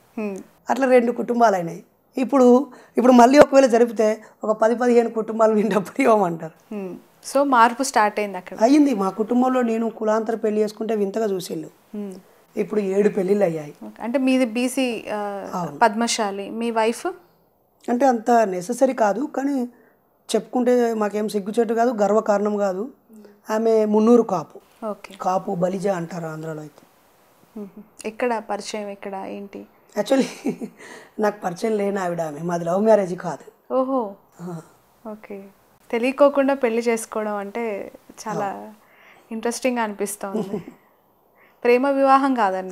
అట్లా 2 కుటుంబాలు అయినాయి. ఇప్పుడు మళ్ళీ ఒకవేళ జరిపితే ఒక 10-15 కుటుంబాలు వింటప్పుడు ఇవ్వమంటారు. సో మార్పు స్టార్ట్ అయింది అక్కడ. అయ్యింది. మా కుటుంబంలో నేను కులాంతర పెళ్లి చేసుకుంటే వింతగా చూసేళ్ళు, ఇప్పుడు 7 పెళ్ళిళ్ళు అయ్యాయి. అంటే మీది బీసీ పద్మశాలి, మీ వైఫ్ అంటే అంత నెససరీ కాదు, కానీ చెప్పుకుంటే మాకేం సిగ్గుచేటు కాదు, గర్వకారణం కాదు. ఆమె మున్నూరు కాపు బలిజ అంటారు ఆంధ్రాలో. అయితే ఎక్కడ పరిచయం, ఎక్కడ ఏంటి? యాక్చువల్లీ నాకు పరిచయం లేని ఆవిడ ఆమె, మాది లవ్ మ్యారేజ్ కాదు. ఓహో, ఓకే. తెలియకోకుండా పెళ్లి చేసుకోవడం అంటే చాలా ఇంట్రెస్టింగ్గా అనిపిస్తుంది. ప్రేమ వివాహం కాదన్న